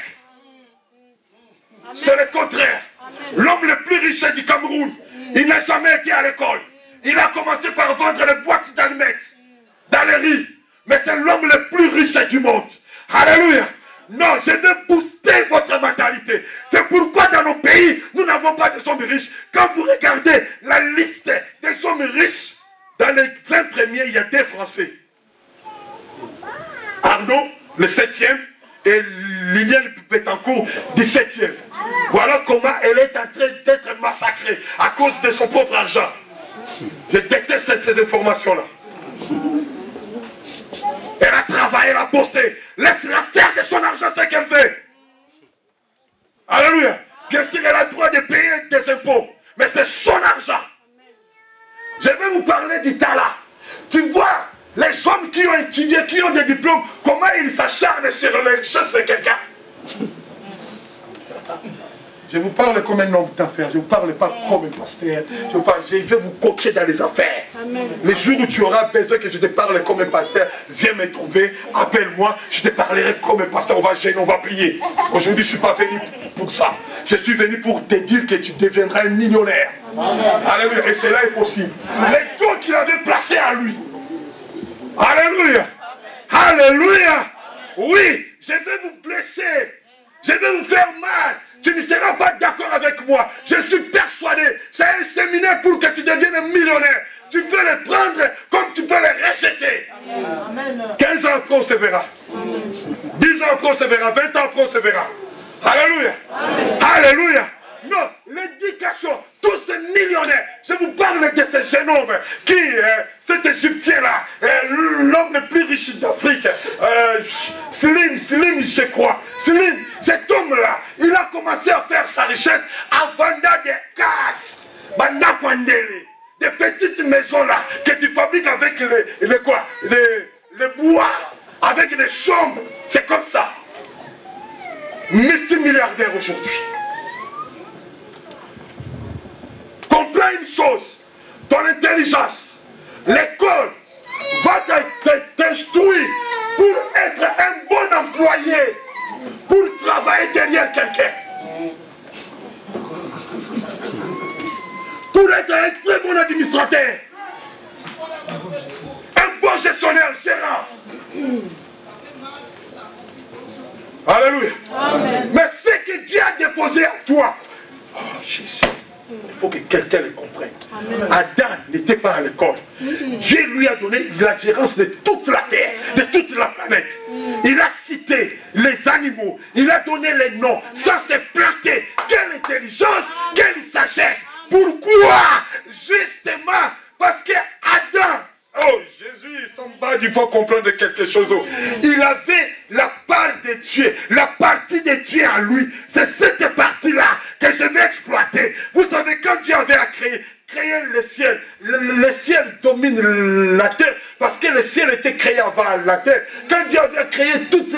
C'est le contraire. L'homme le plus riche du Cameroun, il n'a jamais été à l'école. Il a commencé par vendre les boîtes d'allumettes dans les rues. Mais c'est l'homme le plus riche du monde. Alléluia. Non, je veux booster votre mentalité. C'est pourquoi dans nos pays, nous n'avons pas de hommes riches. Quand vous regardez la liste des hommes hommes riches, dans les 20 premiers, il y a 2 Français. Arnaud, le 7e, et Liliane Bettencourt, 17e. Voilà comment elle est en train d'être massacrée à cause de son propre argent. Je déteste ces informations-là. Elle a travaillé, elle a bossé. Laisse-la faire de son argent ce qu'elle fait. Alléluia. Bien sûr, elle a le droit de payer des impôts, mais c'est son argent. Je vais vous parler du Tala. Tu vois, les hommes qui ont étudié, qui ont des diplômes, comment ils s'acharnent sur les richesses de quelqu'un. Je vous parle comme un homme d'affaires, je ne vous parle pas comme un pasteur. Je vais vous coacher dans les affaires. Amen. Les jours où tu auras besoin que je te parle comme un pasteur, viens me trouver, appelle-moi, je te parlerai comme un pasteur, on va gêner, on va prier. Aujourd'hui, je ne suis pas venu pour ça. Je suis venu pour te dire que tu deviendras un millionnaire. Amen. Alléluia, et cela est possible. Amen. Les dons qu'il avait placés à lui. Alléluia. Alléluia. Oui, je vais vous blesser. Je vais vous faire mal. Tu ne seras pas d'accord avec moi. Je suis persuadé. C'est un séminaire pour que tu deviennes un millionnaire. Tu peux les prendre comme tu peux les rejeter. Amen. 15 ans après, on se verra. 10 ans après, on se verra. 20 ans après, on se verra. Alléluia. Amen. Alléluia. Non, l'éducation, tous ces millionnaires, je vous parle de ce jeune homme qui, cet Égyptien-là, l'homme le plus riche d'Afrique, Slim, je crois. Slim, cet homme-là, il a commencé à faire sa richesse en vendant des cases, des petites maisons-là, que tu fabriques avec les bois, avec les chambres. C'est comme ça. Multimilliardaire aujourd'hui. Comprends une chose, ton intelligence, l'école va t'instruire pour être un bon employé, pour travailler derrière quelqu'un, pour être un très bon administrateur, un bon gestionnaire, gérant. Alléluia. Amen. Mais ce que Dieu a déposé à toi, oh Jésus, il faut que quelqu'un le comprenne. Amen. Adam n'était pas à l'école. Dieu lui a donné la gérance de toute la terre, de toute la planète. Il a cité les animaux, il a donné les noms sans se planter. Quelle intelligence, quelle sagesse. Pourquoi? Justement parce que Adam, oh Jésus, il s'en bat, il faut comprendre quelque chose. Il avait la part de Dieu, la partie de Dieu en lui. C'est cette partie-là que je vais exploiter. Vous savez, quand Dieu avait créé le ciel, le ciel domine la terre, parce que le ciel était créé avant la terre. Quand Dieu avait créé toute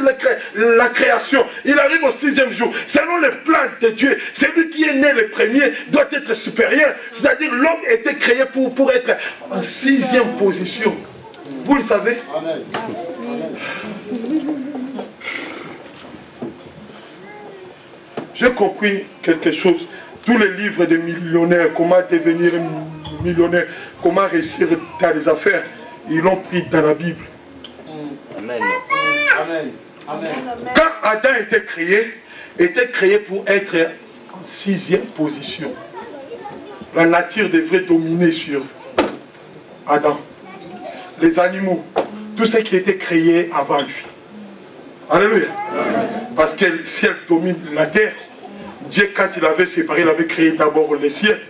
la création, il arrive au 6e jour. Selon le plan de Dieu, celui qui est né le premier doit être supérieur. C'est-à-dire l'homme était créé pour être en 6e position. Vous le savez? Amen. J'ai compris quelque chose. Tous les livres de millionnaires, comment devenir millionnaire, comment réussir dans les affaires, ils l'ont pris dans la Bible. Amen. Amen. Amen. Quand Adam était créé pour être en 6e position. La nature devrait dominer sur Adam. Les animaux, tout ce qui était créé avant lui. Alléluia. Parce que si elle domine la terre, Dieu, quand il avait séparé, il avait créé d'abord le ciel.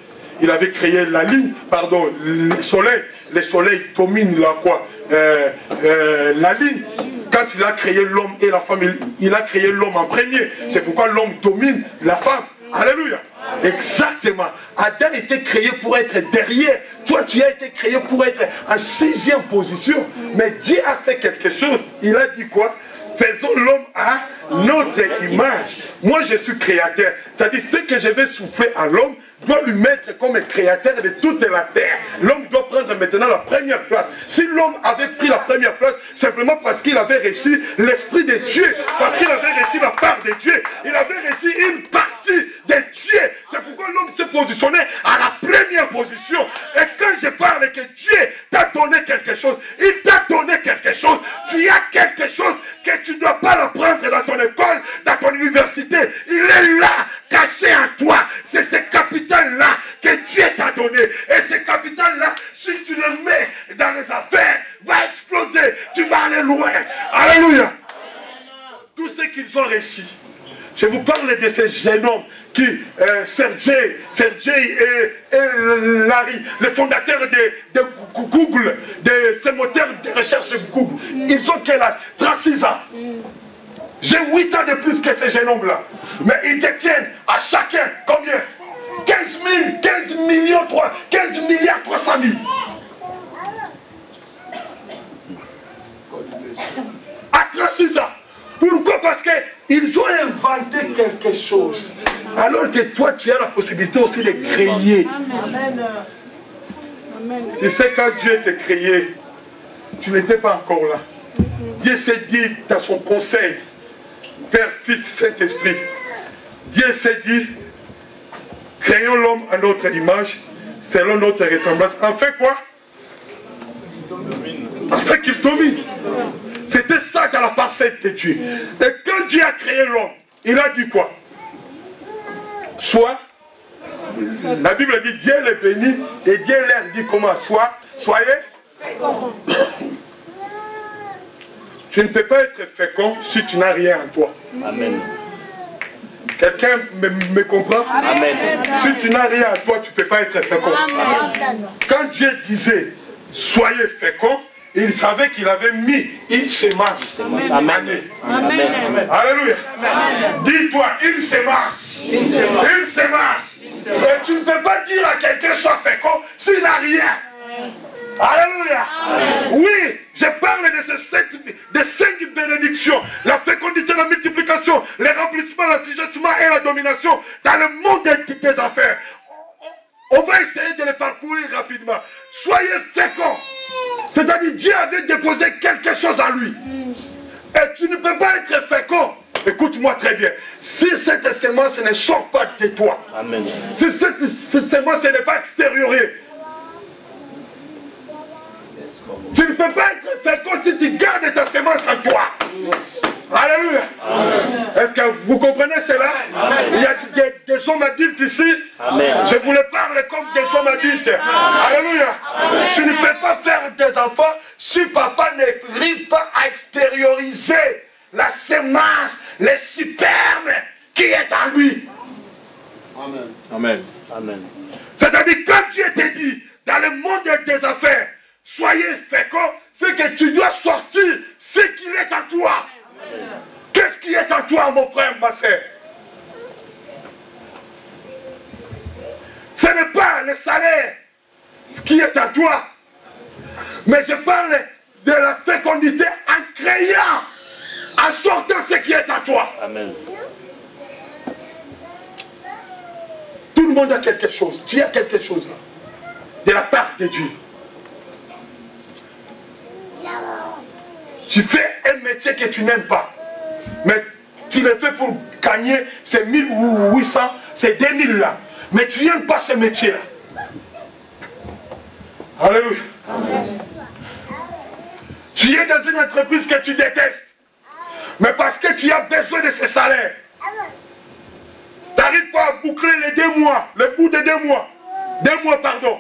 Il avait créé la ligne, pardon, le soleil. Le soleil domine la ligne. Quand il a créé l'homme et la femme, il a créé l'homme en premier. C'est pourquoi l'homme domine la femme. Alléluia. Exactement. Adam était créé pour être derrière. Toi, tu as été créé pour être en 6e position. Mais Dieu a fait quelque chose. Il a dit quoi? Faisons l'homme à notre image. Moi, je suis créateur. C'est-à-dire, ce que je vais souffler à l'homme doit lui mettre comme créateur de toute la terre. L'homme doit prendre maintenant la première place. Si l'homme avait pris la première place, simplement parce qu'il avait reçu l'esprit de Dieu, parce qu'il avait reçu la part de Dieu, il avait reçu une partie de Dieu. C'est pourquoi l'homme s'est positionné à la première position. Et quand je parle que Dieu t'a donné quelque chose, il t'a donné quelque chose, tu as quelque chose que tu ne dois pas l'apprendre dans ton école, dans ton université. Il est là, caché en toi. C'est ce capital-là que Dieu t'a donné. Et ce capital-là, de ces jeunes hommes qui, Sergey et Larry, les fondateurs de Google, de ces moteurs de recherche de Google, ils ont quel âge? 36 ans. J'ai 8 ans de plus que ces jeunes hommes-là. Mais ils détiennent à chacun combien? 15 milliards 300 000. À 36 ans. Pourquoi? Parce qu'ils ont inventé quelque chose. Alors que toi, tu as la possibilité aussi de créer. Tu sais, quand Dieu t'a créé, tu n'étais pas encore là. Dieu s'est dit dans son conseil, Père, Fils, Saint-Esprit, Dieu s'est dit, créons l'homme à notre image, selon notre ressemblance. En fait quoi? En fait qu'il domine. C'était ça dans la parcelle de Dieu. Et quand Dieu a créé l'homme, il a dit quoi? Soit, la Bible dit Dieu les bénit et Dieu leur dit comment? Soyez. Tu ne peux pas être fécond si tu n'as rien en toi. Amen. Quelqu'un me comprend? Amen. Si tu n'as rien en toi, tu ne peux pas être fécond. Quand Dieu disait soyez fécond, il savait qu'il avait mis une semence. Amen. Amen. Alléluia. Dis-toi, une semence. Une semence. Et tu ne peux pas dire à quelqu'un soit fécond s'il n'a rien. Alléluia. Oui, je parle de 5 bénédictions. La fécondité, la multiplication, le remplissement, l'assujettissement et la domination dans le monde des affaires. On va essayer de les parcourir rapidement. Soyez féconds. C'est-à-dire Dieu avait déposé quelque chose en lui. Et tu ne peux pas être fécond. Écoute-moi très bien. Si cette semence ne sort pas de toi, Amen. Si cette semence n'est pas extérieurée, tu ne peux pas être fécond si tu gardes ta semence en toi. Alléluia. Est-ce que vous comprenez cela? Amen. Il y a des hommes adultes ici. Amen. Je vous les parle comme des hommes adultes. Amen. Alléluia. Amen. Tu ne peux pas faire des enfants si papa n'arrive pas à extérioriser la semence, les sperme qui est en lui. Amen. Amen. Amen. C'est-à-dire quand Dieu te dit dans le monde des affaires, soyez féconds, c'est que tu dois sortir ce qu'il est en toi. Qu'est-ce qui est en toi, mon frère, ma soeur? Ce n'est pas le salaire, ce qui est en toi. Mais je parle de la fécondité en créant, en sortant ce qui est en toi. Amen. Tout le monde a quelque chose. Tu as quelque chose là. De la part de Dieu. Tu fais un métier que tu n'aimes pas. Mais tu le fais pour gagner ces 1800, ces 2000 là. Mais tu n'aimes pas ce métier là. Alléluia. Amen. Tu es dans une entreprise que tu détestes. Mais parce que tu as besoin de ce salaire. Tu n'arrives pas à boucler les 2 mois. Le bout de 2 mois. 2 mois, pardon.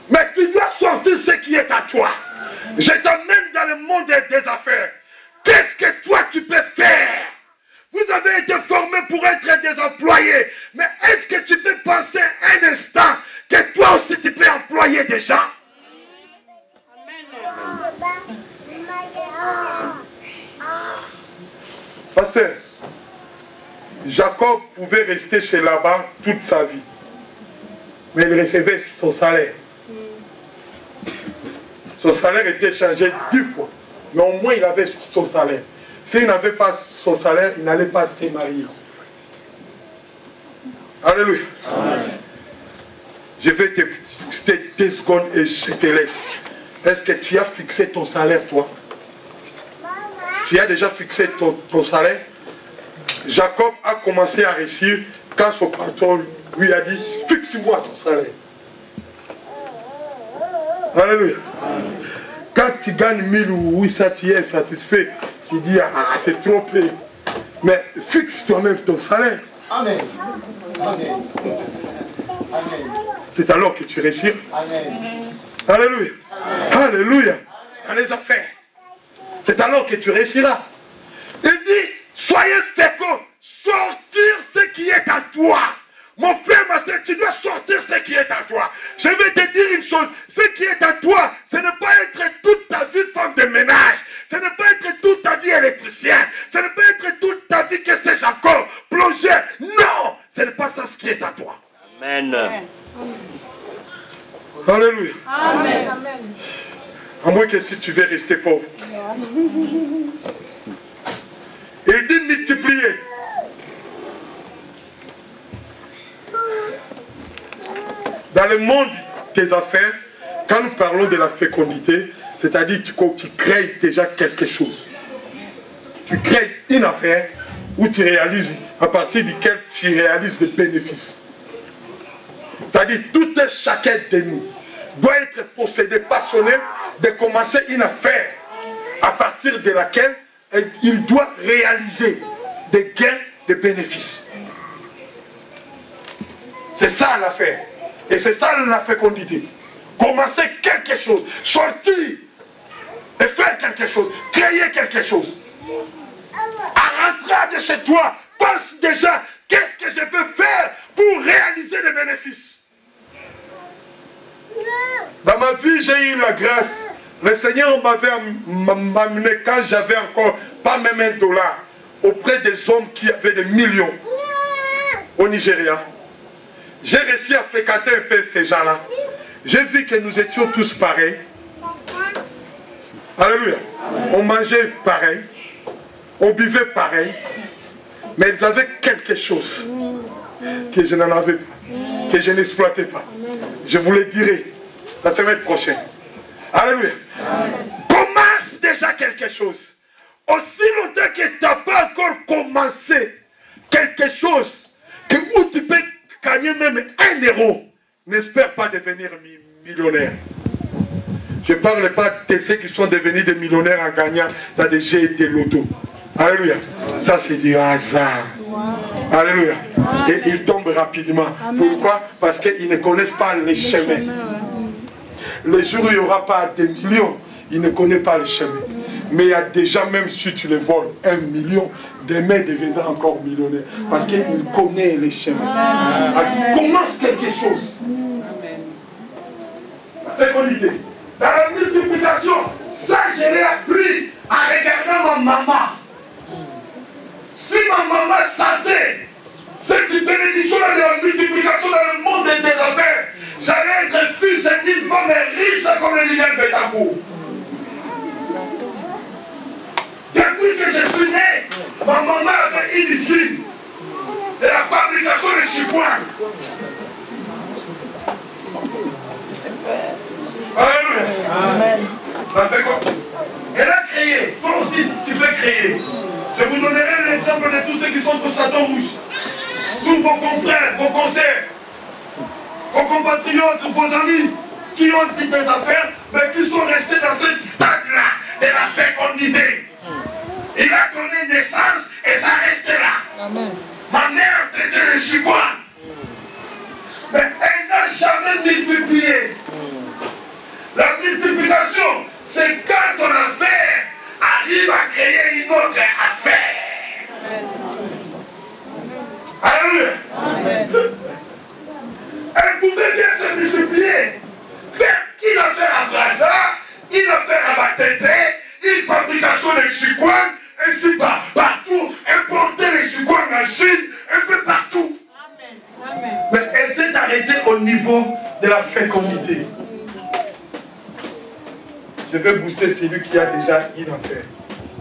Mais tu dois sortir ce qui est à toi. Je t'emmène dans le monde des affaires. Qu'est-ce que toi tu peux faire? Vous avez été formés pour être des employés. Mais est-ce que tu peux penser un instant que toi aussi tu peux employer des gens? Pasteur, Jacob pouvait rester chez Laban toute sa vie. Mais il recevait son salaire. Son salaire était changé 10 fois. Mais au moins il avait son salaire. S'il n'avait pas son salaire, il n'allait pas se marier. Alléluia. Amen. Je vais te citer 2 secondes et je te laisse. Est-ce que tu as fixé ton salaire, toi? Tu as déjà fixé ton salaire? Jacob a commencé à réussir quand son patron lui a dit fixe-moi ton salaire. Alléluia. Quand tu gagnes 1800, tu es satisfait. Tu dis ah, c'est trop peu. Mais fixe toi-même ton salaire. Amen. Amen. Amen. C'est alors que tu réussis. Amen. Alléluia. Amen. Alléluia. Dans les affaires. C'est alors que tu réussiras. Il dit Soyez féconds. Sortir ce qui est à toi. Mon frère, ma soeur, tu dois sortir ce qui est à toi. Je vais te dire une chose. Ce qui est à toi, ce n'est pas être toute ta vie femme de ménage. Ce n'est pas être toute ta vie électricien. Ce n'est pas être toute ta vie, que sais-je encore, plongeur. Non, ce n'est pas ça ce qui est à toi. Amen. Alléluia. Amen. À moins que si tu veux rester pauvre. Il dit multiplier. Dans le monde des affaires, quand nous parlons de la fécondité, c'est-à-dire que tu crées déjà quelque chose. Tu crées une affaire où tu réalises, à partir duquel tu réalises des bénéfices. C'est-à-dire tout un chacun de nous doit être possédé, passionné de commencer une affaire à partir de laquelle il doit réaliser des gains, des bénéfices. C'est ça l'affaire. Et c'est ça la fécondité. Commencer quelque chose, sortir et faire quelque chose, créer quelque chose. À rentrer de chez toi, pense déjà, qu'est-ce que je peux faire pour réaliser des bénéfices? Dans ma vie, j'ai eu la grâce. Le Seigneur m'avait amené quand j'avais encore pas même $1 auprès des hommes qui avaient des millions au Nigeria. J'ai réussi à fréquenter un peu ces gens-là. J'ai vu que nous étions tous pareils. Alléluia. On mangeait pareil. On buvait pareil. Mais ils avaient quelque chose que je n'en avais pas. Que je n'exploitais pas. Je vous le dirai la semaine prochaine. Alléluia. Commence déjà quelque chose. Aussi longtemps que tu n'as pas encore commencé quelque chose que où tu peux gagner même €1, n'espère pas devenir millionnaire. Je ne parle pas de ceux qui sont devenus des millionnaires en gagnant dans des jeux et des lotos. Alléluia. Ça c'est du hasard. Alléluia. Et ils tombent rapidement. Pourquoi? Parce qu'ils ne connaissent pas les chemins. Le jour où il n'y aura pas des millions, ils ne connaissent pas les chemins. Mais il y a déjà, même si tu les voles 1 million, demain deviendra encore millionnaire. Parce qu'il connaît les chemins. Alors, commence quelque chose. La fécondité. Dans la multiplication, ça je l'ai appris en regardant ma maman. Si ma maman savait cette bénédiction de la multiplication dans le monde des affaires, j'allais être fils d'une femme riche comme Liliane Betancourt. Depuis que je suis né, ma maman avait une usine de la fabrication de chiffons. Alléluia. Amen. Elle a créé, toi aussi tu peux créer. Je vous donnerai l'exemple de tous ceux qui sont au Château Rouge. Tous vos confrères, vos conseils, vos compatriotes, vos amis qui ont dit des affaires, mais qui sont restés dans ce stade-là de la fécondité. Il a donné naissance et ça reste là. Amen. Ma mère faisait le chiffon. Mais elle n'a jamais multiplié. La multiplication, c'est quand ton affaire arrive à créer une autre affaire. Alléluia. Elle pouvait bien se multiplier. Faire une affaire à Brazza, une affaire à Batete, une fabrication de chicoines, ainsi partout, importer les chicoines en Chine, un peu partout. Amen. Mais elle s'est arrêtée au niveau de la fécondité. Je vais booster celui qui a déjà une affaire.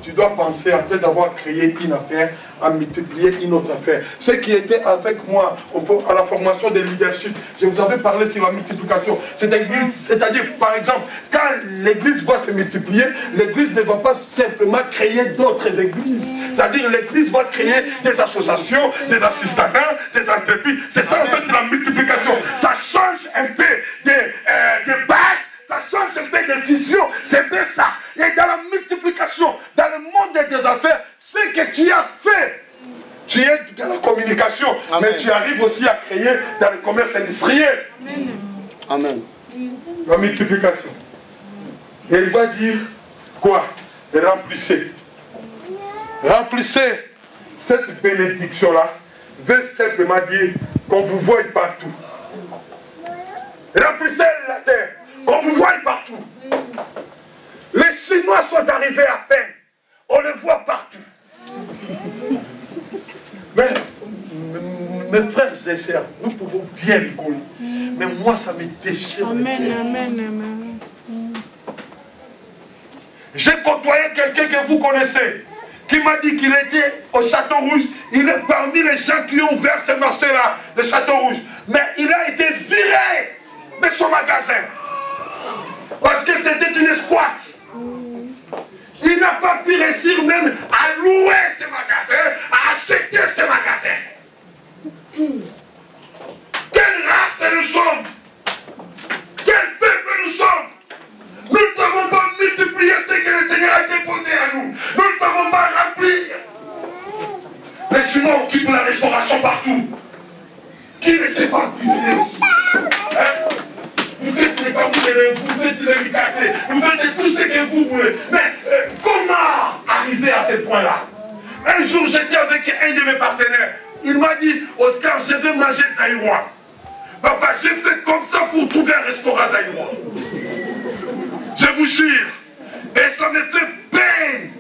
Tu dois penser, après avoir créé une affaire, à multiplier une autre affaire. Ceux qui étaient avec moi à la formation de leadership, je vous avais parlé sur la multiplication. C'est-à-dire, par exemple, quand l'église va se multiplier, l'église ne va pas simplement créer d'autres églises. C'est-à-dire, l'église va créer des associations, des assistants, des entreprises. C'est ça en fait la multiplication. Ça change un peu de base. Ça change un peu de vision, c'est bien ça. Et dans la multiplication, dans le monde des affaires, ce que tu as fait, tu es dans la communication, amen, mais tu arrives aussi à créer dans le commerce industriel. Amen. La multiplication. Et il va dire quoi? Remplissez. Remplissez cette bénédiction-là veut simplement dire qu'on vous voit partout. Remplissez la terre, qu'on vous voit partout. Les Chinois sont arrivés à peine, on les voit partout. Mais, mes frères et sœurs, nous pouvons bien rigoler. Mais moi, ça me déchire. Amen, amen, amen. J'ai côtoyé quelqu'un que vous connaissez, qui m'a dit qu'il était au Château Rouge. Il est parmi les gens qui ont ouvert ce marché-là, le Château Rouge. Mais il a été viré de son magasin. Parce que c'était une squat. Il n'a pas pu réussir même à louer ce magasin, à acheter ce magasin. Quelle race nous sommes? Quel peuple nous sommes? Nous ne savons pas multiplier ce que le Seigneur a déposé à nous. Nous ne savons pas remplir. Les Chinois occupent la restauration partout. Qui ne sait pas cuisiner ici? Hein? Vous faites les camoules, vous faites les micatés, vous faites tout ce que vous voulez. Mais comment arriver à ce point-là? Un jour, j'étais avec un de mes partenaires. Il m'a dit, Oscar, je vais manger zaïrois. Papa, j'ai fait comme ça pour trouver un restaurant zaïrois. Je vous jure. Et ça me fait peine.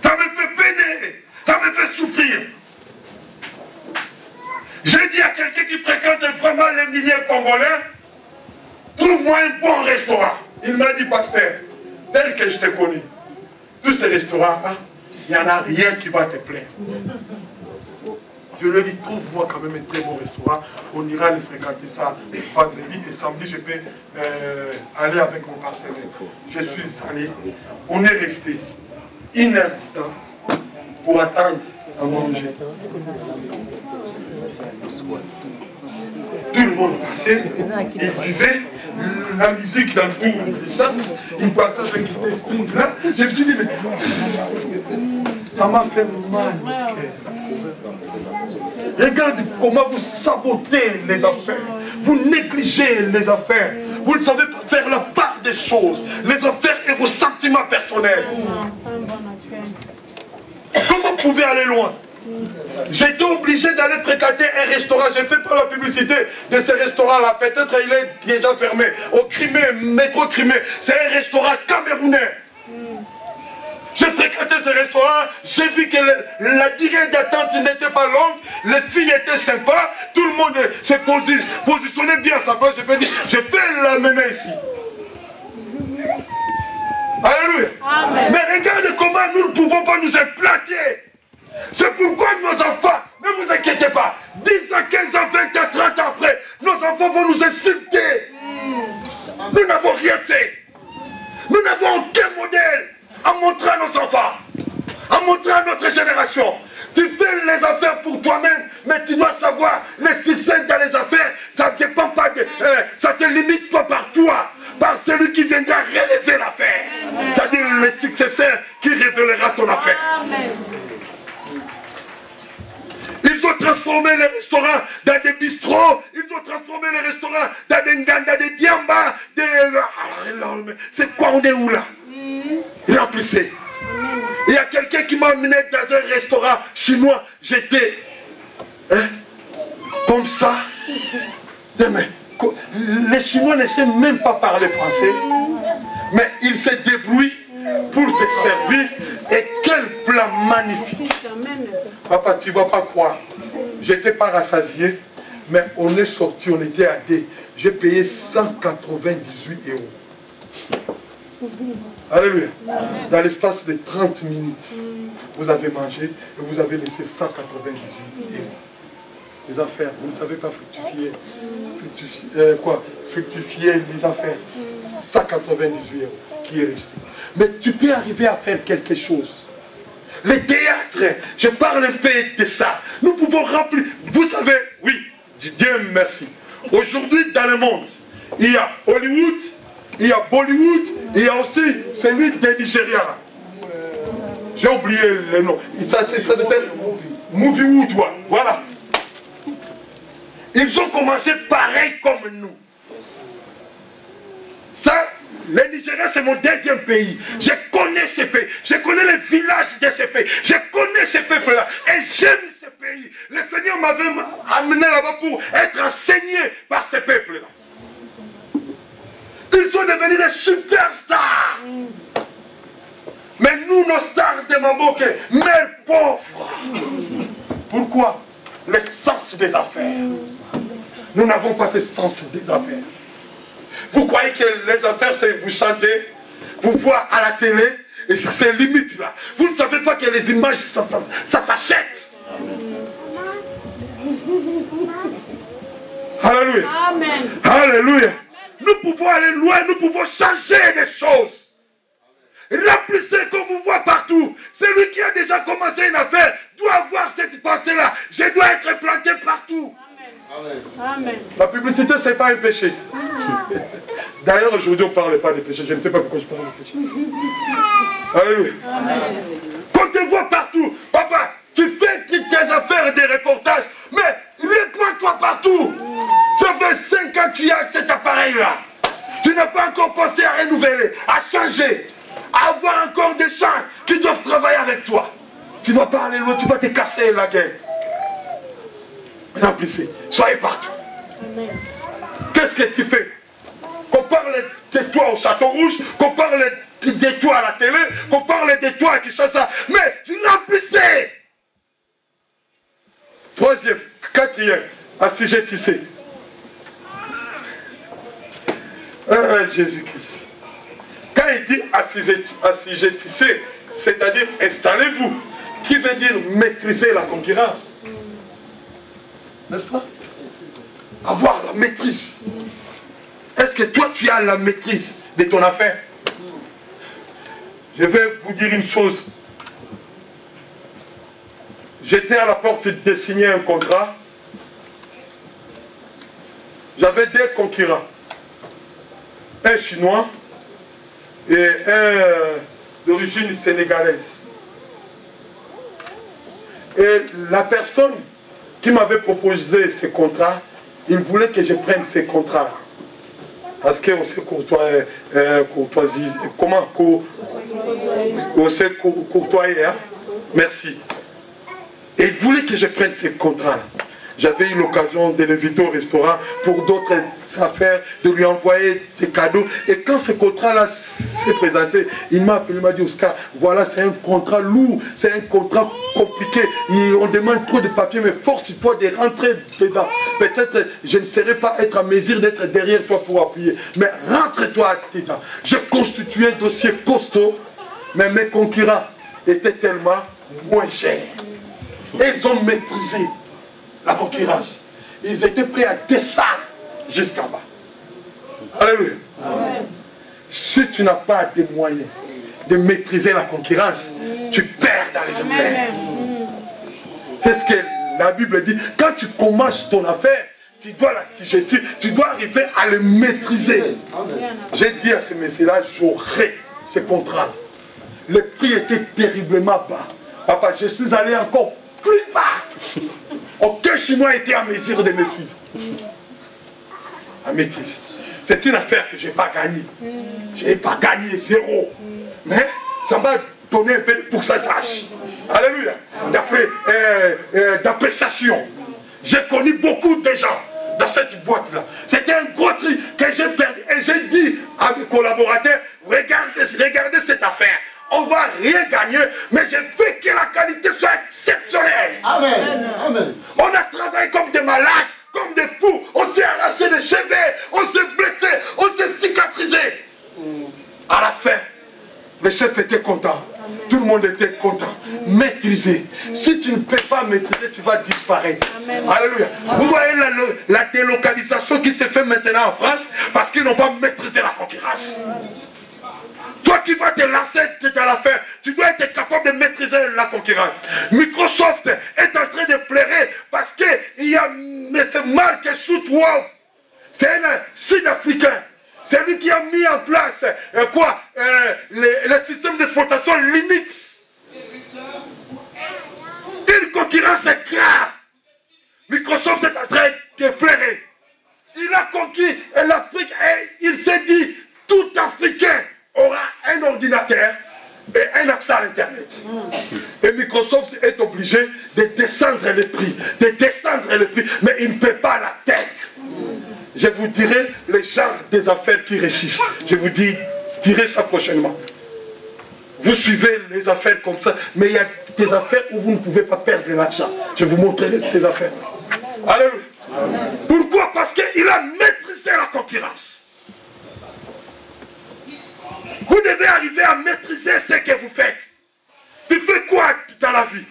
Ça me fait peiner. Ça me fait souffrir. J'ai dit à quelqu'un qui fréquente vraiment les miniers congolais, trouve-moi un bon restaurant. Il m'a dit, pasteur, tel que je te connais, tous ces restaurants-là, il n'y en a rien qui va te plaire. Je lui ai dit, trouve-moi quand même un très bon restaurant. On ira les fréquenter ça vendredi et samedi, je peux aller avec mon partenaire. Je suis allé. On est resté 1 heure de temps pour attendre à manger. Tout le monde passait, il vivait la musique dans le bout de l'essence, il passait avec des strings là. Je me suis dit, mais ça m'a fait mal au cœur. Regarde comment vous sabotez les affaires, vous négligez les affaires, vous ne savez pas faire la part des choses, les affaires et vos sentiments personnels. Comment vous pouvez aller loin? J'étais obligé d'aller fréquenter un restaurant. J'ai fait pas la publicité de ce restaurant-là. Peut-être il est déjà fermé. Au Crimée, métro Crimée. C'est un restaurant camerounais. J'ai fréquenté ce restaurant. J'ai vu que la durée d'attente n'était pas longue. Les filles étaient sympas. Tout le monde se positionnait bien à sa place. Je peux dire, je peux l'amener ici. Alléluia. Amen. Mais regarde comment nous ne pouvons pas nous implanter. C'est pourquoi nos enfants, ne vous inquiétez pas, 10 à 15 ans, 20 à 30 ans après, nos enfants vont nous insulter. Nous n'avons rien fait. Nous n'avons aucun modèle à montrer à nos enfants, à montrer à notre génération. Tu fais les affaires pour toi-même, mais tu dois savoir, les succès dans les affaires, ça ne dépend pas de... ça ne se limite pas par toi, par celui qui viendra relever l'affaire. C'est-à-dire le successeur qui révélera ton affaire. Amen. Ils ont transformé les restaurants dans des bistrots, ils ont transformé les restaurants dans des nganda, des diamba, des... C'est quoi, on est où là? Remplissez. Il y a quelqu'un qui m'a amené dans un restaurant chinois, j'étais comme ça. Les Chinois ne savent même pas parler français, mais ils se débrouillent pour te servir. Et quel plat magnifique. Papa, tu ne vas pas croire. J'étais pas rassasié, mais on est sorti, on était à D. J'ai payé 198 €. Alléluia. Dans l'espace de 30 minutes, vous avez mangé et vous avez laissé 198 €. Les affaires, vous ne savez pas fructifier. Fructifier les affaires. 198 € qui est resté. Mais tu peux arriver à faire quelque chose. Les théâtres, je parle un peu de ça. Nous pouvons remplir. Vous savez, oui, Dieu merci. Aujourd'hui, dans le monde, il y a Hollywood, il y a Bollywood, il y a aussi celui de Nigeria. J'ai oublié le nom. Ça s'appelle Moviewood, voilà. Ils ont commencé pareil comme nous. Ça, Le Nigeria, c'est mon deuxième pays. Je connais ces pays. Je connais les villages de ces pays. Je connais ces peuples-là. Et j'aime ces pays. Le Seigneur m'avait amené là-bas pour être enseigné par ces peuples-là. Ils sont devenus des superstars. Mais nous, nos stars de Mamboke, mères pauvres. Pourquoi? Le sens des affaires. Nous n'avons pas ce sens des affaires. Vous croyez que les affaires, c'est vous chanter, vous voir à la télé, et ça c'est limite là. Vous ne savez pas que les images, ça s'achète. Alléluia. Amen. Alléluia. Nous pouvons aller loin, nous pouvons changer des choses. Remplissez comme vous voyez partout. Celui qui a déjà commencé une affaire doit avoir cette pensée-là. Je dois être planté partout. Amen. Amen. La publicité, ce n'est pas un péché. D'ailleurs, aujourd'hui, on ne parle pas de péché. Je ne sais pas pourquoi je parle de péché. Alléluia. Quand on te voit partout, papa, tu fais tes affaires, des reportages, mais réponds-toi partout. Ça fait 5 ans que tu as cet appareil-là. Tu n'as pas encore pensé à renouveler, à changer, à avoir encore des gens qui doivent travailler avec toi. Tu vas pas aller loin, tu vas te casser la gueule. Remplissez, soyez partout. Qu'est-ce que tu fais? Qu'on parle de toi au Château Rouge, qu'on parle de toi à la télé, qu'on parle de toi à Kinshasa, mais remplissez. Troisième, quatrième, assujettissez. Jésus-Christ. Quand il dit assujettissez, c'est-à-dire installez-vous, qui veut dire maîtriser la concurrence. N'est-ce pas? Avoir la maîtrise. Est-ce que toi tu as la maîtrise de ton affaire? Je vais vous dire une chose. J'étais à la porte de signer un contrat. J'avais 2 concurrents. Un chinois et un d'origine sénégalaise. Et la personne qui m'avait proposé ce contrat, il voulait que je prenne ce contrat. Parce qu'on sait courtoisie, comment on sait courtoyer, hein? Merci. Et il voulait que je prenne ce contrat. J'avais eu l'occasion de l'inviter au restaurant pour d'autres affaires, de lui envoyer des cadeaux. Et quand ce contrat-là s'est présenté, il m'a appelé, il m'a dit, Oscar, voilà, c'est un contrat lourd, c'est un contrat compliqué. On demande trop de papiers, mais force-toi de rentrer dedans. Peut-être je ne saurais pas être à mesure d'être derrière toi pour appuyer. Mais rentre-toi dedans. J'ai constitué un dossier costaud, mais mes concurrents étaient tellement moins chers. Et ils ont maîtrisé la concurrence. Ils étaient prêts à descendre jusqu'en bas. Alléluia. Amen. Si tu n'as pas des moyens de maîtriser la concurrence, tu perds dans les affaires. C'est ce que la Bible dit. Quand tu commences ton affaire, tu dois l'assujettir, tu dois arriver à le maîtriser. J'ai dit à ce monsieur-là, j'aurai ce contrat. Le prix était terriblement bas. Papa, je suis allé encore plus bas. Aucun Chinois était en mesure de me suivre. La maîtrise. C'est une affaire que je n'ai pas gagnée. Je n'ai pas gagné 0. Mais ça m'a donné un peu de pourcentage. Alléluia. D'appréciation. J'ai connu beaucoup de gens dans cette boîte-là. C'était un gros tri que j'ai perdu. Et j'ai dit à mes collaborateurs, regardez cette affaire. On ne va rien gagner, mais je veux que la qualité soit exceptionnelle. Amen. Amen. On a travaillé comme des malades, comme des fous. On s'est arraché des cheveux, on s'est blessé, on s'est cicatrisé. À la fin, le chef était content. Tout le monde était content. Maîtriser. Si tu ne peux pas maîtriser, tu vas disparaître. Alléluia. Vous voyez la délocalisation qui se fait maintenant en France parce qu'ils n'ont pas maîtrisé la concurrence. Toi qui vas te lancer dans l'affaire, tu dois être capable de maîtriser la concurrence. Microsoft est en train de pleurer parce qu'il y a ce Mark Shutwoff. C'est un Sud-Africain. C'est lui qui a mis en place le système d'exploitation Linux. Une concurrence grave. Microsoft est en train de pleurer. Il a conquis l'Afrique et il s'est dit, tout Africain aura un ordinateur et un accès à l'Internet. Et Microsoft est obligé de descendre les prix, mais il ne paie pas la tête. Je vous dirai les genres des affaires qui réussissent. Je vous dirai ça prochainement. Vous suivez les affaires comme ça, mais il y a des affaires où vous ne pouvez pas perdre l'argent. Je vous montrerai ces affaires. Alléluia. Pourquoi? Parce qu'il a maîtrisé la concurrence. Vous devez arriver à maîtriser ce que vous faites. Tu fais quoi dans la vie?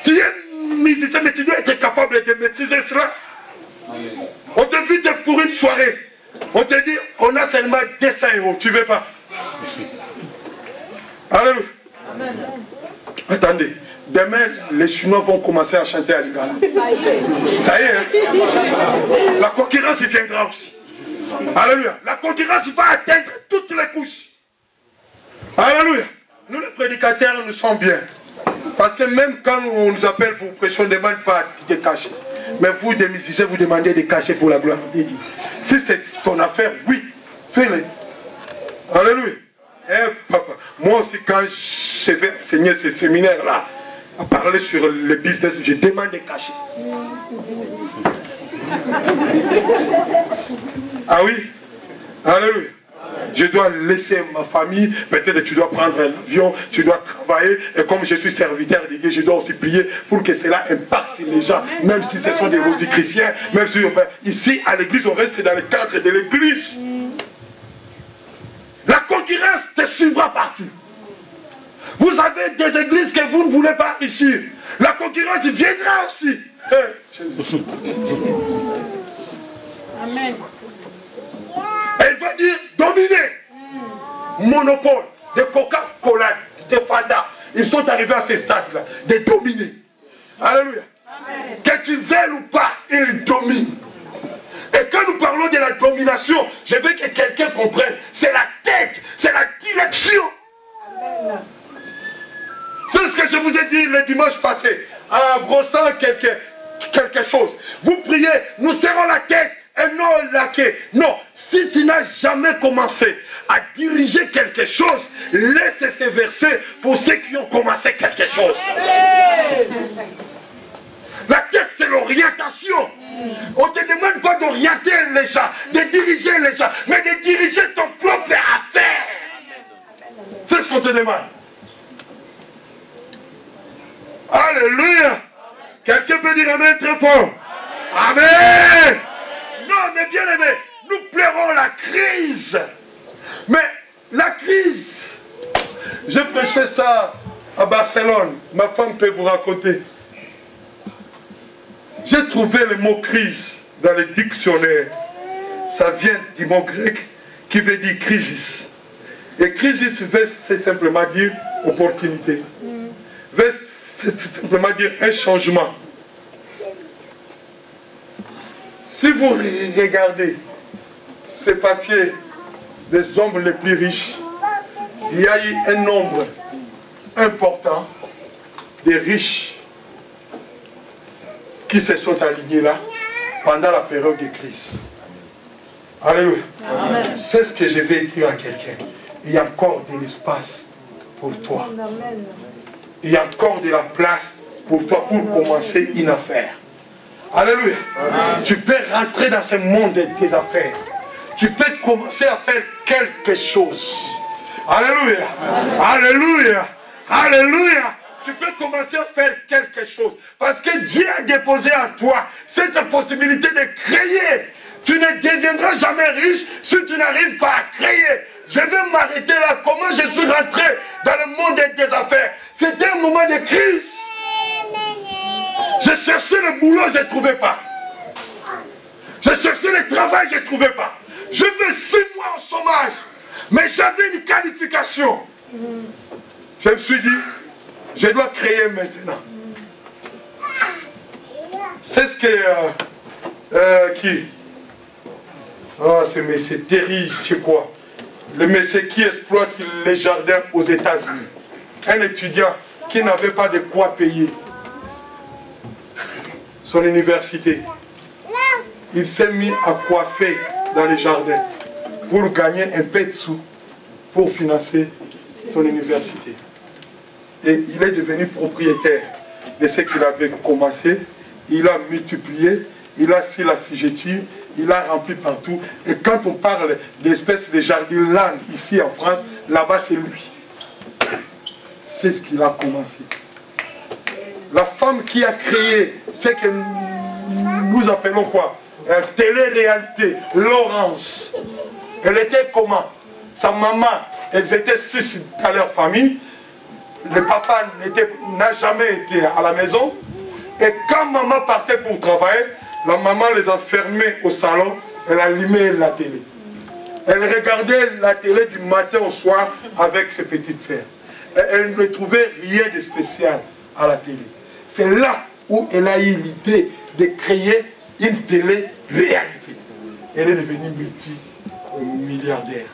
Tu es musicien, mais tu dois être capable de maîtriser cela. On t'invite pour une soirée. On te dit, on a seulement 200 €. Tu ne veux pas? Alléluia. Attendez. Demain, les Chinois vont commencer à chanter à Lingala. Ça y est. Hein? La concurrence viendra aussi. Alléluia. La concurrence va atteindre toutes les couches. Alléluia. Nous les prédicateurs, nous sommes bien. Parce que même quand on nous appelle pour prêcher, on ne demande pas de cacher. Mais vous, des musiciens, vous demandez de cacher pour la gloire de Dieu. Si c'est ton affaire, oui, fais-le. Alléluia. Eh, papa, moi aussi, quand je vais enseigner ces séminaires-là, à parler sur le business, je demande de cacher. Ah oui? Alléluia. Je dois laisser ma famille, peut-être que tu dois prendre l'avion, tu dois travailler, et comme je suis serviteur de Dieu, je dois aussi prier pour que cela impacte les gens, même si ce sont des rosicruciens, même si ici à l'église, on reste dans le cadre de l'église. La concurrence te suivra partout. Vous avez des églises que vous ne voulez pas ici. La concurrence viendra aussi. Hey, Amen. elle va dire dominer. Monopole de Coca-Cola, de Fanta. Ils sont arrivés à ce stade-là, de dominer. Alléluia. Amen. Que tu veuilles ou pas, ils dominent. Et quand nous parlons de la domination, je veux que quelqu'un comprenne. C'est la tête, c'est la direction. Amen. C'est ce que je vous ai dit le dimanche passé, en brossant quelque chose. Vous priez, nous serrons la tête et non la queue. Non, si tu n'as jamais commencé à diriger quelque chose, laisse ces versets pour ceux qui ont commencé quelque chose. La tête, c'est l'orientation. On ne te demande pas d'orienter les gens, de diriger les gens, mais de diriger ton propre affaire. C'est ce qu'on te demande. Alléluia. Quelqu'un peut dire amen très fort. Amen. Non, mais bien aimé, nous pleurons la crise. Mais la crise, j'ai prêché ça à Barcelone. Ma femme peut vous raconter. J'ai trouvé le mot crise dans le dictionnaire. Ça vient du mot grec qui veut dire crisis. Et crisis veut simplement dire opportunité. Veut simplement dire un changement. Si vous regardez ces papiers des hommes les plus riches, il y a eu un nombre important de riches qui se sont alignés là pendant la période de crise. Alléluia. C'est ce que je vais dire à quelqu'un. Il y a encore de l'espace pour toi. Il y a encore de la place pour toi pour commencer une affaire. Alléluia. Tu peux rentrer dans ce monde des affaires. Tu peux commencer à faire quelque chose. Alléluia. Alléluia. Alléluia. Tu peux commencer à faire quelque chose. Parce que Dieu a déposé en toi cette possibilité de créer. Tu ne deviendras jamais riche si tu n'arrives pas à créer. Je vais m'arrêter là. Comment je suis rentré dans le monde des affaires? C'était un moment de crise. Je cherchais le boulot, je ne trouvais pas. Je cherchais le travail, je ne trouvais pas. Je vais 6 mois au chômage. Mais j'avais une qualification. Je me suis dit, je dois créer maintenant. C'est ce que... qui? Oh, c'est monsieur Terry, je sais quoi. Le monsieur qui exploite les jardins aux États-Unis. Un étudiant qui n'avait pas de quoi payer son université. Il s'est mis à coiffer dans les jardins. pour gagner un peu de sous pour financer son université. Et il est devenu propriétaire de ce qu'il avait commencé. Il a multiplié, il a si la signature, il a rempli partout. Et quand on parle d'espèces de jardin-land ici en France, là-bas c'est lui. C'est ce qu'il a commencé. La femme qui a créé ce que nous appelons quoi? Télé-réalité, Laurence. Elle était comment? Sa maman, elles étaient 6 dans leur famille. Le papa n'a jamais été à la maison. Et quand maman partait pour travailler, la maman les enfermait au salon, elle allumait la télé. Elle regardait la télé du matin au soir avec ses petites sœurs. Elle ne trouvait rien de spécial à la télé. C'est là où elle a eu l'idée de créer une télé-réalité. Elle est devenue multimilliardaire.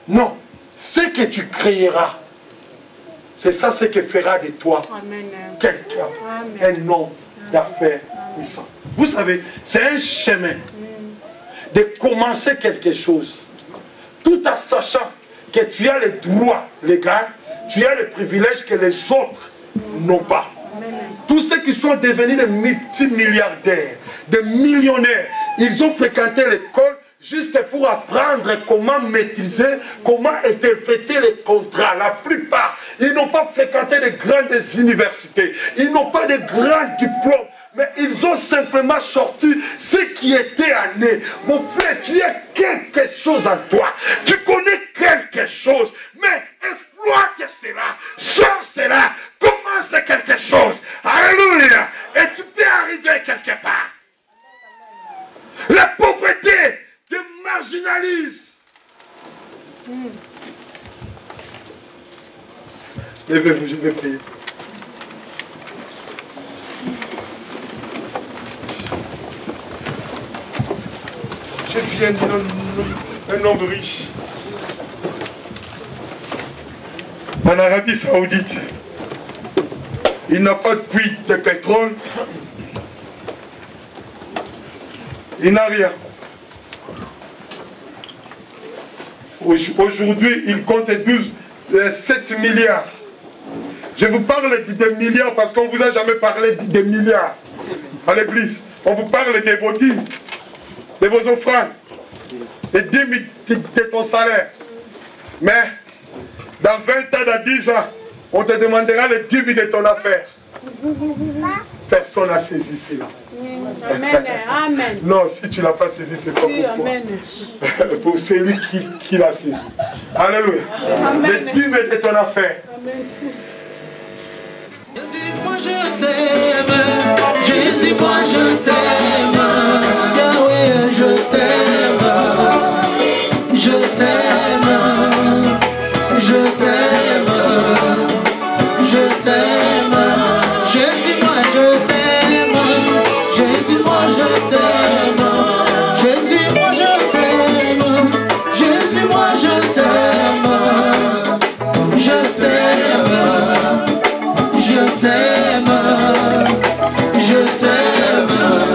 Non, ce que tu créeras, c'est ça ce que fera de toi quelqu'un, un homme d'affaires puissant. Vous savez, c'est un chemin de commencer quelque chose, tout en sachant que tu as les droits légaux, tu as les privilèges que les autres n'ont pas. Tous ceux qui sont devenus des multimilliardaires, des millionnaires, ils ont fréquenté l'école juste pour apprendre comment maîtriser, comment interpréter les contrats. La plupart, ils n'ont pas fréquenté de grandes universités, ils n'ont pas de grands diplômes, mais ils ont simplement sorti ce qui était né. Mon frère, tu as quelque chose en toi, tu connais quelque chose, mais exploite cela, sors cela, commence quelque chose. Alléluia. Et tu peux arriver quelque part. La pauvreté te marginalise. Levez-vous, je vais prier. Je viens d'un homme riche. En Arabie Saoudite, il n'a pas de puits de pétrole. Il n'a rien. Aujourd'hui, il compte 7 milliards. Je vous parle de milliards parce qu'on ne vous a jamais parlé de milliards à l'église. On vous parle de vos dîmes, de vos offrandes, des dîmes de ton salaire. Mais dans 20 ans, dans 10 ans, on te demandera les dîmes de ton affaire. Personne n'a saisi cela. Amen. Amen. Non, si tu ne l'as pas saisi, c'est pas pour toi. Amen. Pour celui qui l'a saisi. Alléluia. Amen. Les dîmes de ton affaire. Amen. Jésus, moi je t'aime. Jésus, moi je t'aime. Yahweh, je t'aime. Je t'aime. Je t'aime. Je t'aime. Jésus, moi je t'aime. Jésus, moi je t'aime. Jésus, moi je t'aime. Jésus, moi je t'aime. Je t'aime. Je t'aime. Je t'aime.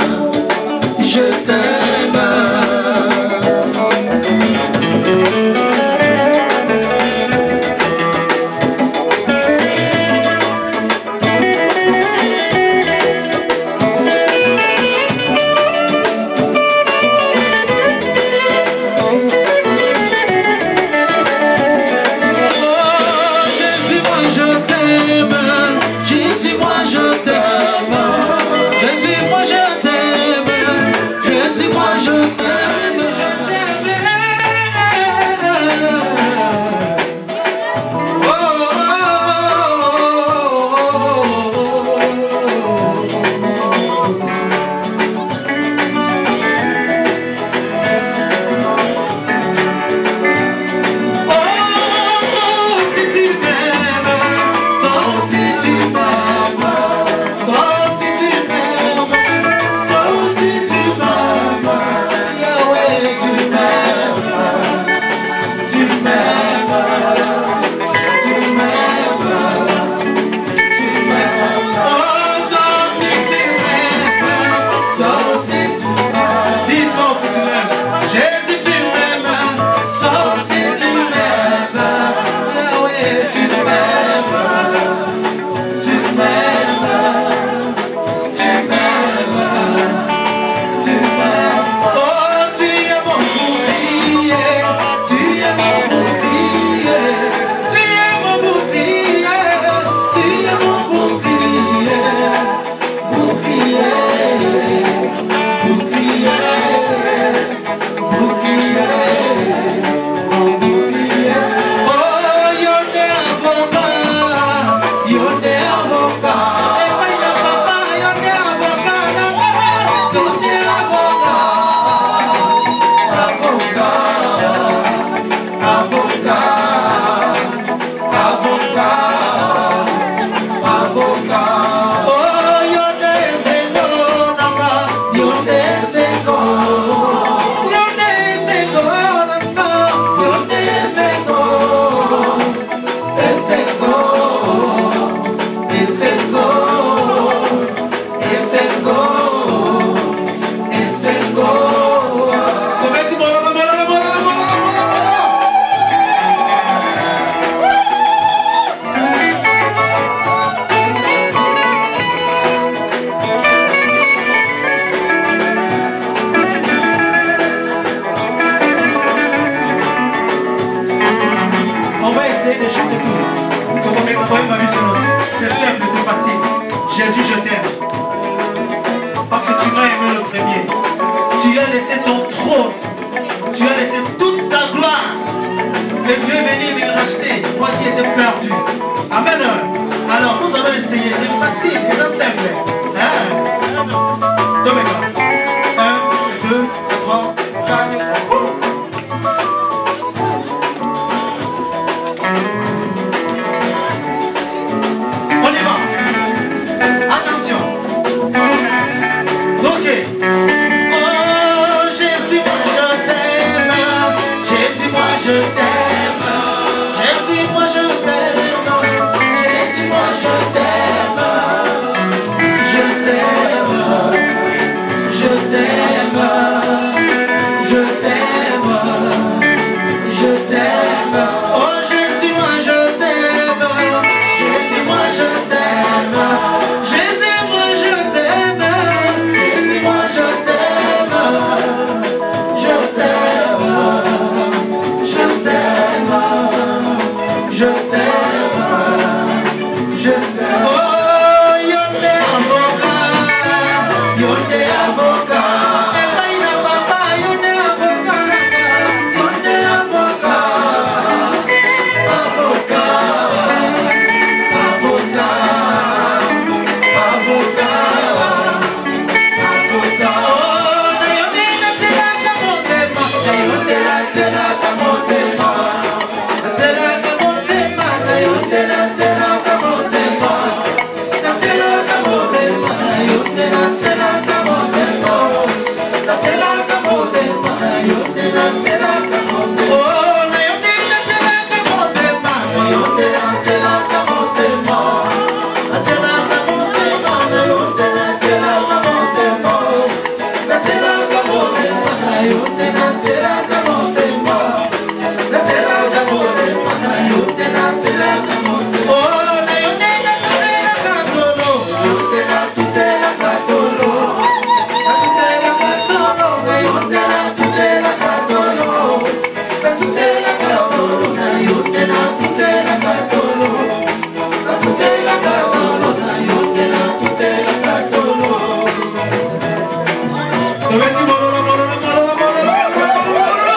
On va dire mololo, mololo, mololo, mololo, mololo, mololo.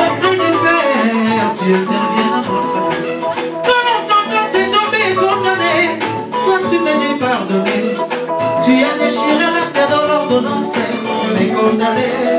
Auprès du Père, tu interviens dans ma famille. Quand la sentence est tombée, condamnée, toi tu m'as pardonné. Tu as déchiré la paix dans l'ordonnance, mais condamné.